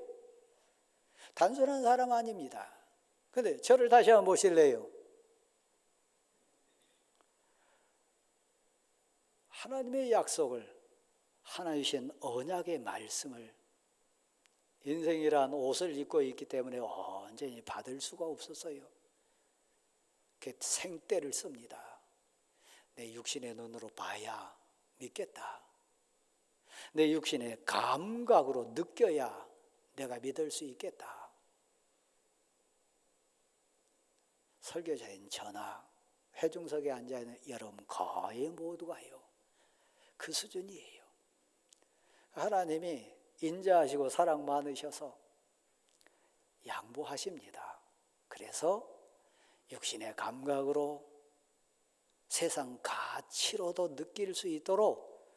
단순한 사람 아닙니다. 그런데 저를 다시 한번 보실래요? 하나님의 약속을, 하나님 주신 언약의 말씀을 인생이란 옷을 입고 있기 때문에 온전히 받을 수가 없었어요. 생떼를 씁니다. 내 육신의 눈으로 봐야 믿겠다. 내 육신의 감각으로 느껴야 내가 믿을 수 있겠다. 설교자인 저나 회중석에 앉아있는 여러분 거의 모두가요. 그 수준이에요. 하나님이 인자하시고 사랑 많으셔서 양보하십니다. 그래서 육신의 감각으로 세상 가치로도 느낄 수 있도록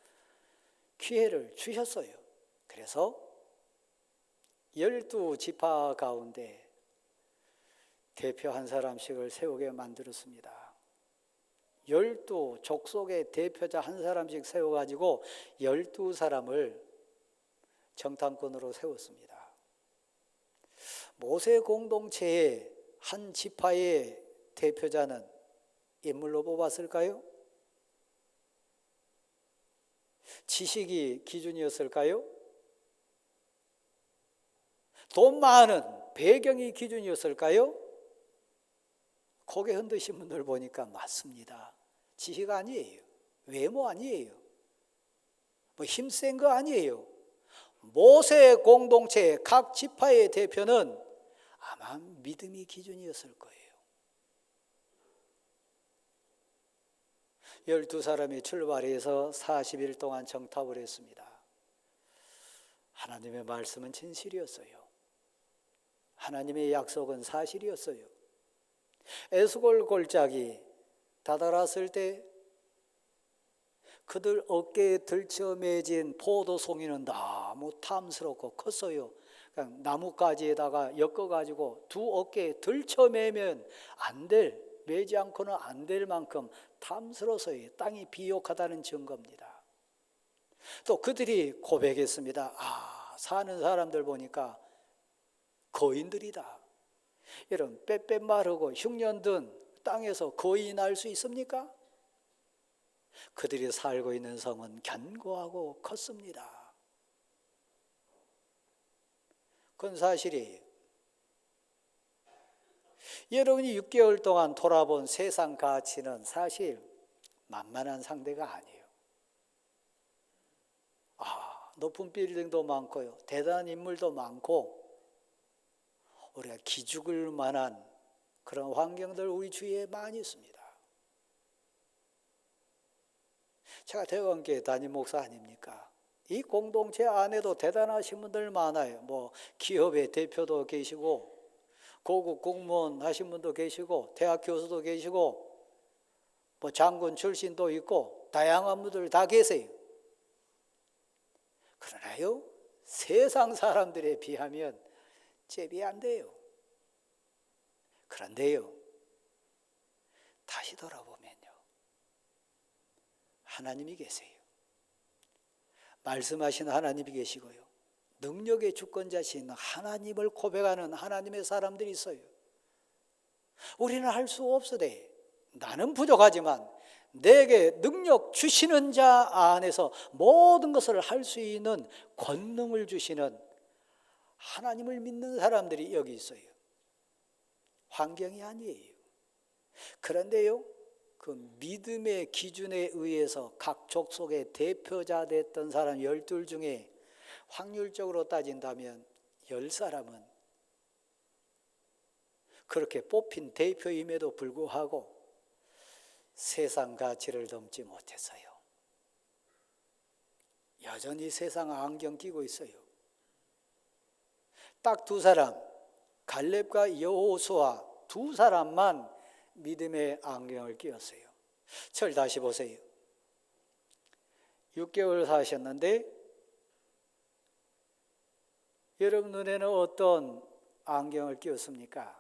기회를 주셨어요. 그래서 12지파 가운데 대표 한 사람씩을 세우게 만들었습니다. 12 족속의 대표자 한 사람씩 세워가지고 12사람을 정탐꾼으로 세웠습니다. 모세 공동체의 한 지파의 대표자는 인물로 뽑았을까요? 지식이 기준이었을까요? 돈 많은 배경이 기준이었을까요? 고개 흔드신 분들 보니까 맞습니다. 지식 아니에요. 외모 아니에요. 뭐 힘센 거 아니에요. 모세 공동체의 각 지파의 대표는 아마 믿음이 기준이었을 거예요. 12사람이 출발해서 40일 동안 정탐을 했습니다. 하나님의 말씀은 진실이었어요. 하나님의 약속은 사실이었어요. 에스골 골짜기 다다랐을 때 그들 어깨에 들쳐매진 포도송이는 너무 탐스럽고 컸어요. 그냥 나뭇가지에다가 엮어가지고 두 어깨에 들쳐매면 매지 않고는 안 될 만큼 탐스러워서요. 땅이 비옥하다는 증거입니다. 또 그들이 고백했습니다. 사는 사람들 보니까 거인들이다. 이런 빼빼 마르고 흉년든 땅에서 거인이 날 수 있습니까? 그들이 살고 있는 성은 견고하고 컸습니다. 그건 사실이에요. 여러분이 6개월 동안 돌아본 세상 가치는 사실 만만한 상대가 아니에요. 높은 빌딩도 많고요, 대단한 인물도 많고, 우리가 기죽을 만한 그런 환경들 우리 주위에 많이 있습니다. 제가 대원교회 담임 목사 아닙니까? 이 공동체 안에도 대단하신 분들 많아요. 기업의 대표도 계시고, 고급 공무원 하신 분도 계시고, 대학 교수도 계시고, 장군 출신도 있고, 다양한 분들 다 계세요. 그러나요, 세상 사람들에 비하면 제비 안 돼요. 그런데요, 다시 돌아보면요, 하나님이 계세요. 말씀하신 하나님이 계시고요, 능력의 주권자신 하나님을 고백하는 하나님의 사람들이 있어요. 우리는 할 수 없으되, 나는 부족하지만 내게 능력 주시는 자 안에서 모든 것을 할 수 있는 권능을 주시는 하나님을 믿는 사람들이 여기 있어요. 환경이 아니에요. 그런데요, 그 믿음의 기준에 의해서 각 족속의 대표자 됐던 사람 12 중에 확률적으로 따진다면 10사람은 그렇게 뽑힌 대표임에도 불구하고 세상 가치를 넘지 못해서요, 여전히 세상 안경 끼고 있어요. 딱 2사람, 갈렙과 여호수아 2사람만 믿음의 안경을 끼웠어요. 절 다시 보세요. 6개월 사셨는데 여러분 눈에는 어떤 안경을 끼웠습니까?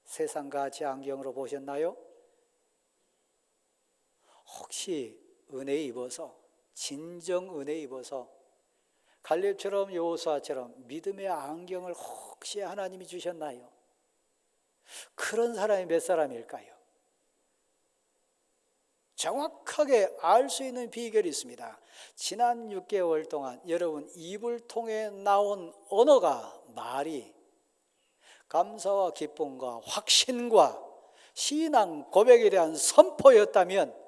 세상 가치 안경으로 보셨나요? 혹시 은혜 입어서, 진정 은혜 입어서 갈렙처럼 여호수아처럼 믿음의 안경을 혹시 하나님이 주셨나요? 그런 사람이 몇 사람일까요? 정확하게 알 수 있는 비결이 있습니다. 지난 6개월 동안 여러분 입을 통해 나온 언어가, 말이 감사와 기쁨과 확신과 신앙 고백에 대한 선포였다면,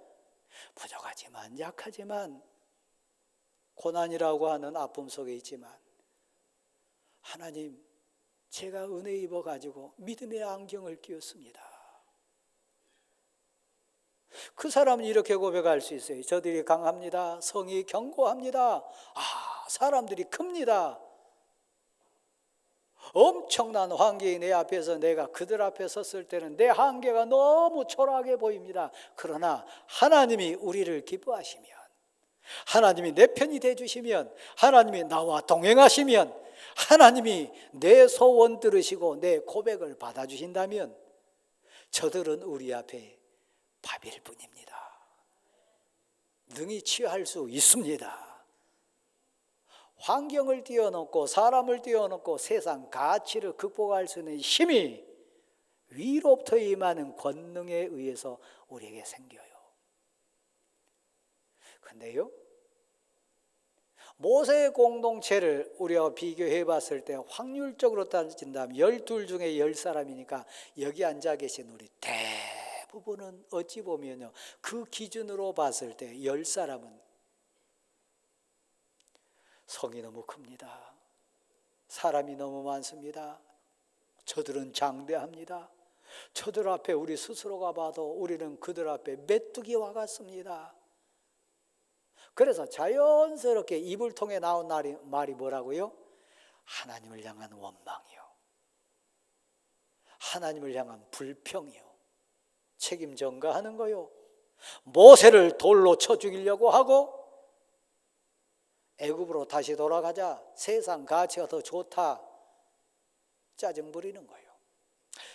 부족하지만 약하지만 고난이라고 하는 아픔 속에 있지만, 하나님, 제가 은혜 입어가지고 믿음의 안경을 끼웠습니다. 그 사람은 이렇게 고백할 수 있어요. 저들이 강합니다. 성이 견고합니다. 사람들이 큽니다. 엄청난 환경이 내 앞에서 내가 그들 앞에 섰을 때는 내 한계가 너무 초라하게 보입니다. 그러나 하나님이 우리를 기뻐하시면, 하나님이 내 편이 되어주시면, 하나님이 나와 동행하시면, 하나님이 내 소원 들으시고 내 고백을 받아주신다면 저들은 우리 앞에 바빌 뿐입니다. 능히 취할 수 있습니다. 환경을 뛰어넘고 사람을 뛰어넘고 세상 가치를 극복할 수 있는 힘이 위로부터 임하는 권능에 의해서 우리에게 생겨요. 그런데요, 모세의 공동체를 우리가 비교해 봤을 때 확률적으로 따진다면 12 중에 10사람이니까 여기 앉아 계신 우리 대부분은 어찌 보면요, 그 기준으로 봤을 때 10사람은 성이 너무 큽니다. 사람이 너무 많습니다. 저들은 장대합니다. 저들 앞에 우리 스스로가 봐도 우리는 그들 앞에 메뚜기와 같습니다. 그래서 자연스럽게 입을 통해 나온 말이 뭐라고요? 하나님을 향한 원망이요, 하나님을 향한 불평이요, 책임 전가하는 거요. 모세를 돌로 쳐 죽이려고 하고 애굽으로 다시 돌아가자, 세상 가치가 더 좋다, 짜증 부리는 거예요.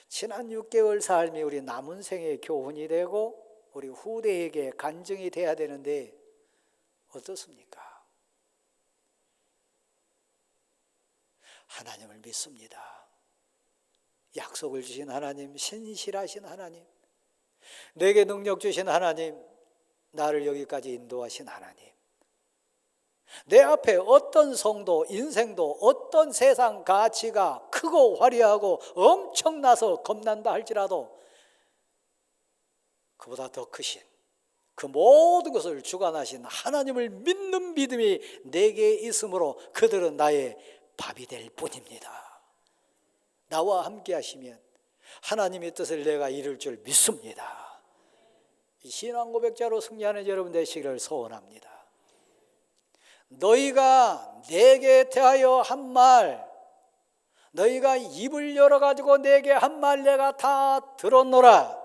지난 6개월 삶이 우리 남은 생의 교훈이 되고 우리 후대에게 간증이 돼야 되는데 어떻습니까? 하나님을 믿습니다. 약속을 주신 하나님, 신실하신 하나님, 내게 능력 주신 하나님, 나를 여기까지 인도하신 하나님, 내 앞에 어떤 성도, 인생도 어떤 세상 가치가 크고 화려하고 엄청나서 겁난다 할지라도 그보다 더 크신, 그 모든 것을 주관하신 하나님을 믿는 믿음이 내게 있으므로 그들은 나의 밥이 될 뿐입니다. 나와 함께 하시면 하나님의 뜻을 내가 이룰 줄 믿습니다. 이 신앙 고백자로 승리하는 여러분 되시기를 소원합니다. 너희가 내게 대하여 한 말, 너희가 입을 열어가지고 내게 한 말 내가 다 들었노라.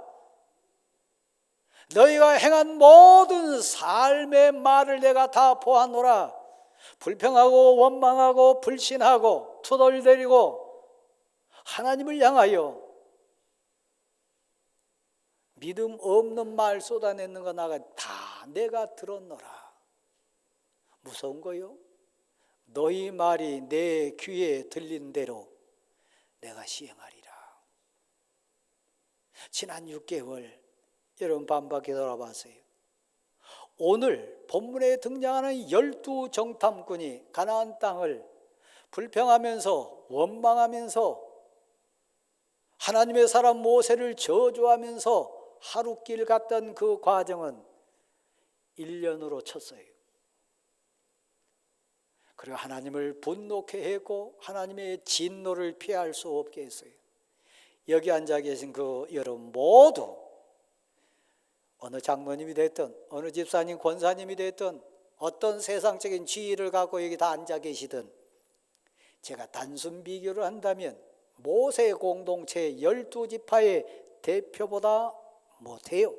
너희가 행한 모든 삶의 말을 내가 다 보았노라. 불평하고 원망하고 불신하고 투덜대리고 하나님을 향하여 믿음 없는 말 쏟아내는 거 나가 다 내가 들었노라. 무서운 거요? 너희 말이 내 귀에 들린 대로 내가 시행하리라. 지난 6개월 여러분 반바퀴 돌아봤어요. 오늘 본문에 등장하는 12 정탐꾼이 가나안 땅을 불평하면서 원망하면서 하나님의 사람 모세를 저주하면서 하룻길 갔던 그 과정은 1년으로 쳤어요. 그리고 하나님을 분노케 했고 하나님의 진노를 피할 수 없게 했어요. 여기 앉아 계신 그 여러분 모두 어느 장로님이 됐든 어느 집사님 권사님이 됐든 어떤 세상적인 지위를 갖고 여기 다 앉아 계시든 제가 단순 비교를 한다면 모세 공동체 12지파의 대표보다 못해요.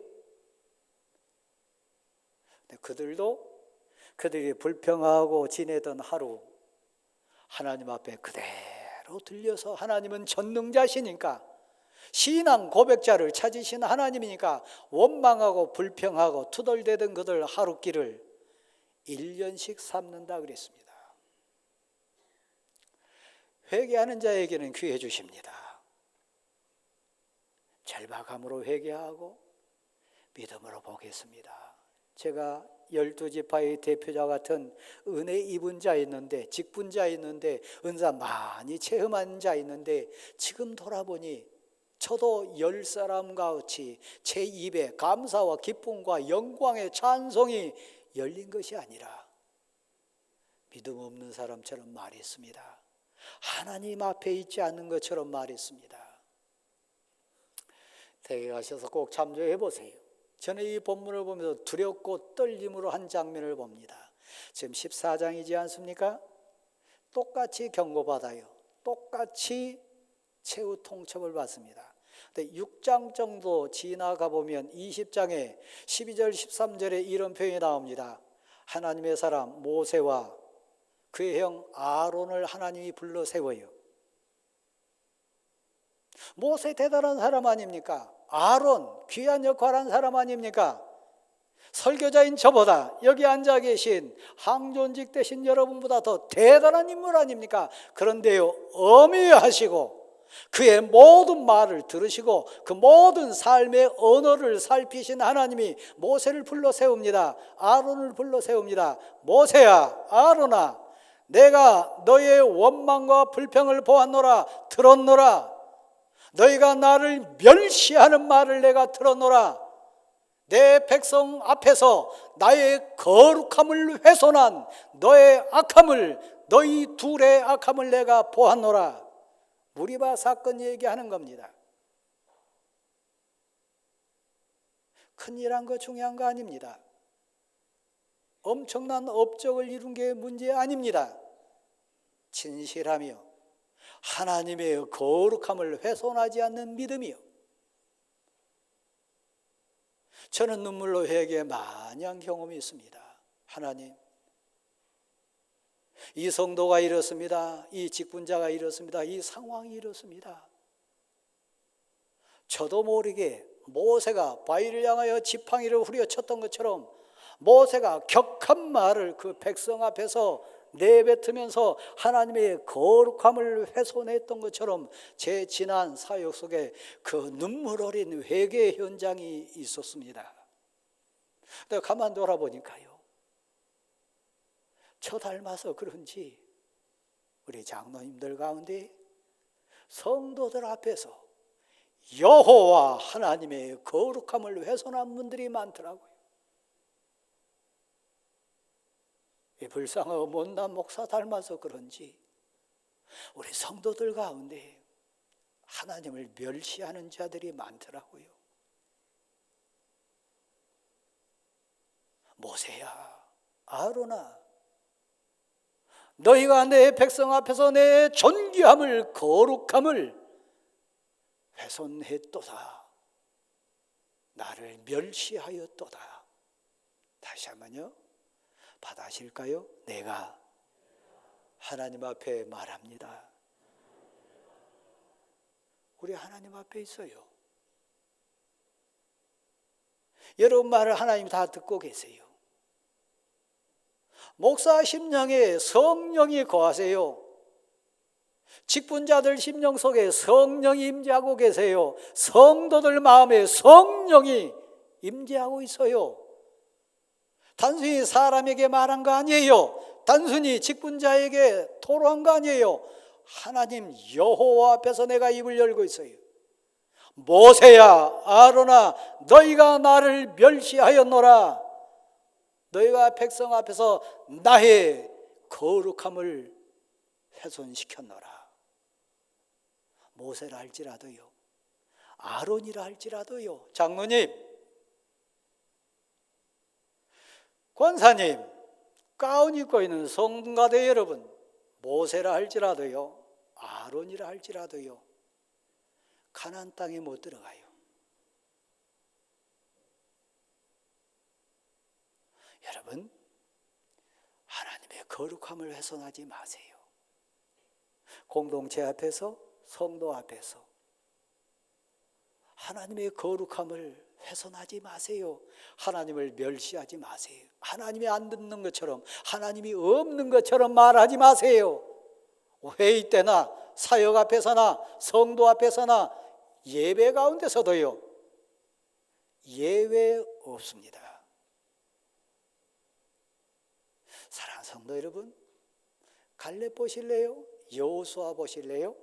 그들이 불평하고 지내던 하루 하나님 앞에 그대로 들려서 하나님은 전능자시니까 신앙 고백자를 찾으신 하나님이니까 원망하고 불평하고 투덜대던 그들 하루길을 1년씩 삼는다 그랬습니다. 회개하는 자에게는 귀해 주십니다. 절박함으로 회개하고 믿음으로 보겠습니다. 제가 12지파의 대표자 같은 은혜 입은 자 있는데 직분자 있는데 은사 많이 체험한 자 있는데 지금 돌아보니 저도 10사람과 같이 제 입에 감사와 기쁨과 영광의 찬송이 열린 것이 아니라 믿음 없는 사람처럼 말했습니다. 하나님 앞에 있지 않는 것처럼 말했습니다. 댁에 가셔서 꼭 참조해 보세요. 저는 이 본문을 보면서 두렵고 떨림으로 한 장면을 봅니다. 지금 14장이지 않습니까? 똑같이 경고받아요. 똑같이 최후 통첩을 받습니다. 근데 6장 정도 지나가 보면 20장에 12절 13절에 이런 표현이 나옵니다. 하나님의 사람 모세와 그의 형 아론을 하나님이 불러 세워요. 모세 대단한 사람 아닙니까? 아론 귀한 역할한 사람 아닙니까? 설교자인 저보다 여기 앉아 계신 항존직 되신 여러분보다 더 대단한 인물 아닙니까? 그런데요 엄히하시고 그의 모든 말을 들으시고 그 모든 삶의 언어를 살피신 하나님이 모세를 불러 세웁니다. 아론을 불러 세웁니다. 모세야, 아론아, 내가 너의 원망과 불평을 보았노라, 들었노라. 너희가 나를 멸시하는 말을 내가 들었노라. 내 백성 앞에서 나의 거룩함을 훼손한 너의 악함을, 너희 둘의 악함을 내가 보았노라. 무리바 사건 얘기하는 겁니다. 큰일한 거 중요한 거 아닙니다. 엄청난 업적을 이룬 게 문제 아닙니다. 진실하며 하나님의 거룩함을 훼손하지 않는 믿음이요. 저는 눈물로 회개 많이 한 경험이 있습니다. 하나님, 이 성도가 이렇습니다. 이 직분자가 이렇습니다. 이 상황이 이렇습니다. 저도 모르게 모세가 바위를 향하여 지팡이를 후려쳤던 것처럼 모세가 격한 말을 그 백성 앞에서 내뱉으면서 하나님의 거룩함을 훼손했던 것처럼 제 지난 사역 속에 그 눈물 어린 회개 현장이 있었습니다. 근데 가만 돌아보니까요, 저 닮아서 그런지 우리 장로님들 가운데 성도들 앞에서 여호와 하나님의 거룩함을 훼손한 분들이 많더라고요. 이 불쌍한 못난 목사 닮아서 그런지 우리 성도들 가운데 하나님을 멸시하는 자들이 많더라고요. 모세야, 아론아, 너희가 내 백성 앞에서 내 존귀함을 거룩함을 훼손했도다. 나를 멸시하였도다. 다시 한번요, 받아실까요? 내가 하나님 앞에 말합니다. 우리 하나님 앞에 있어요. 여러분 말을 하나님 다 듣고 계세요. 목사 심령에 성령이 거하세요. 직분자들 심령 속에 성령이 임재하고 계세요. 성도들 마음에 성령이 임재하고 있어요. 단순히 사람에게 말한 거 아니에요. 단순히 직분자에게 토로한 거 아니에요. 하나님 여호와 앞에서 내가 입을 열고 있어요. 모세야, 아론아, 너희가 나를 멸시하였노라. 너희가 백성 앞에서 나의 거룩함을 훼손시켰노라. 모세라 할지라도요, 아론이라 할지라도요, 장로님, 권사님, 가운 입고 있는 성가대 여러분, 모세라 할지라도요, 아론이라 할지라도요, 가나안 땅에 못 들어가요. 여러분, 하나님의 거룩함을 훼손하지 마세요. 공동체 앞에서, 성도 앞에서 하나님의 거룩함을 훼손하지 마세요. 하나님을 멸시하지 마세요. 하나님이 안 듣는 것처럼, 하나님이 없는 것처럼 말하지 마세요. 회의 때나 사역 앞에서나 성도 앞에서나 예배 가운데서도요, 예외 없습니다. 사랑하는 성도 여러분, 갈렙 보실래요? 여호수아 보실래요?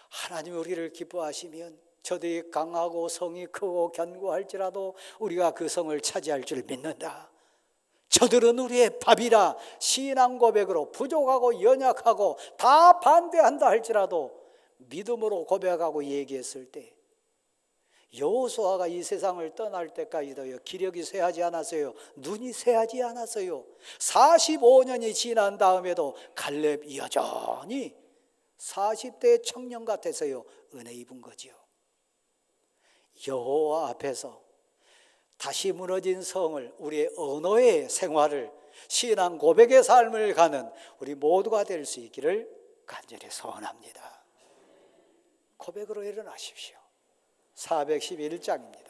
하나님이 우리를 기뻐하시면 저들이 강하고 성이 크고 견고할지라도 우리가 그 성을 차지할 줄 믿는다. 저들은 우리의 밥이라 신앙 고백으로 부족하고 연약하고 다 반대한다 할지라도 믿음으로 고백하고 얘기했을 때, 여호수아가 이 세상을 떠날 때까지도요, 기력이 쇠하지 않았어요. 눈이 쇠하지 않았어요. 45년이 지난 다음에도 갈렙 여전히 40대 청년 같아서요, 은혜 입은 거죠. 여호와 앞에서 다시 무너진 성을, 우리의 언어의 생활을, 신앙 고백의 삶을 가는 우리 모두가 될 수 있기를 간절히 소원합니다. 고백으로 일어나십시오. 411장입니다.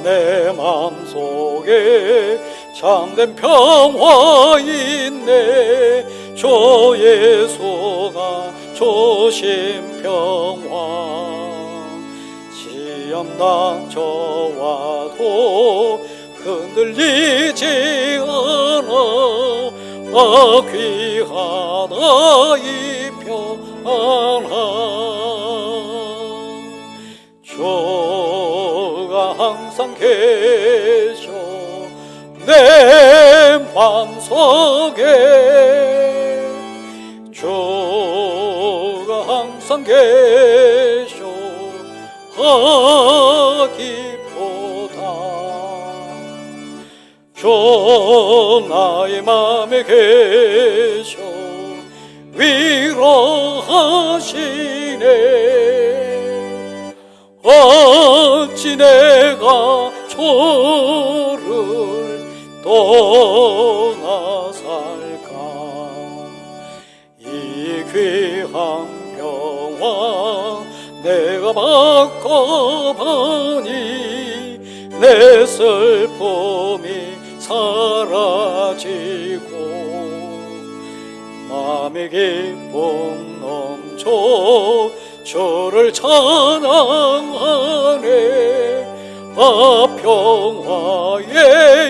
내 마음속에 참된 평화 있네. 주 예수가 주신 평화. 시험 닥쳐와도 흔들리지 않아. 귀하다 이 평화. 주가 항상 계셔 내 맘속에. 주가 항상 계셔 하기보다 주 나의 맘에 계셔 위로하시네. 어찌 내가 주를 떠나 살까. 이 귀한 평화 내가 바꿔보니 내 슬픔이 사라지고 마음의 기쁨 넘쳐 주를 찬양하네. 아 평화의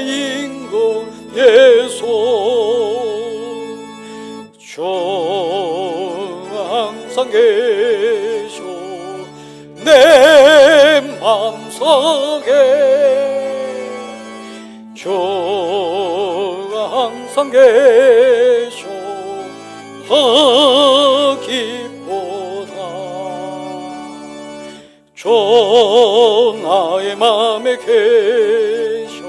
임금 예수 주 항상 계셔 내 맘속에 주가 항상 계셔 하기보다 주 나의 맘에 계셔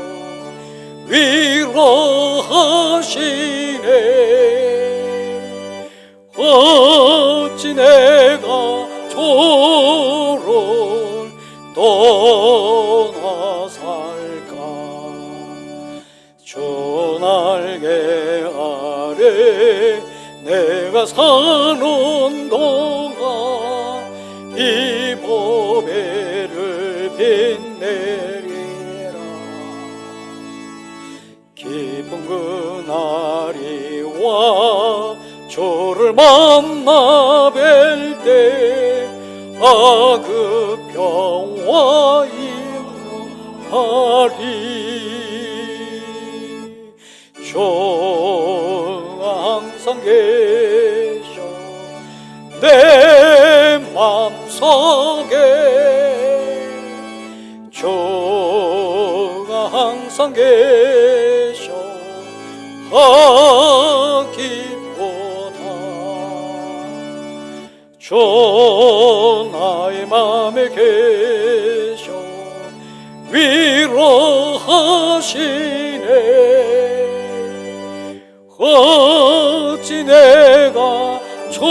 위로하시네. 어찌 내가 주를 떠나 살까. 주 날개 아래 내가 사는 동안 이 보배를 빛내리라. 기쁜 그날이 와 주를 만나 뵐 때 아 그 평화 임하리. 주 항상 계셔 내 맘속에 주가 항상 계셔 하기보다 주 나의 맘에 계셔 위로하시네. 어찌 내가 주를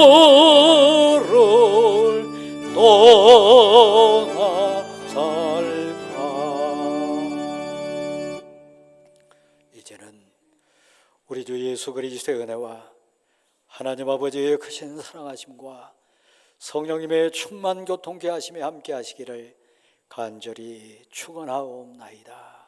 떠나 살까. 이제는 우리 주 예수 그리스도의 은혜와 하나님 아버지의 크신 사랑하심과 성령님의 충만 교통케 하심에 함께 하시기를 간절히 축원하옵나이다.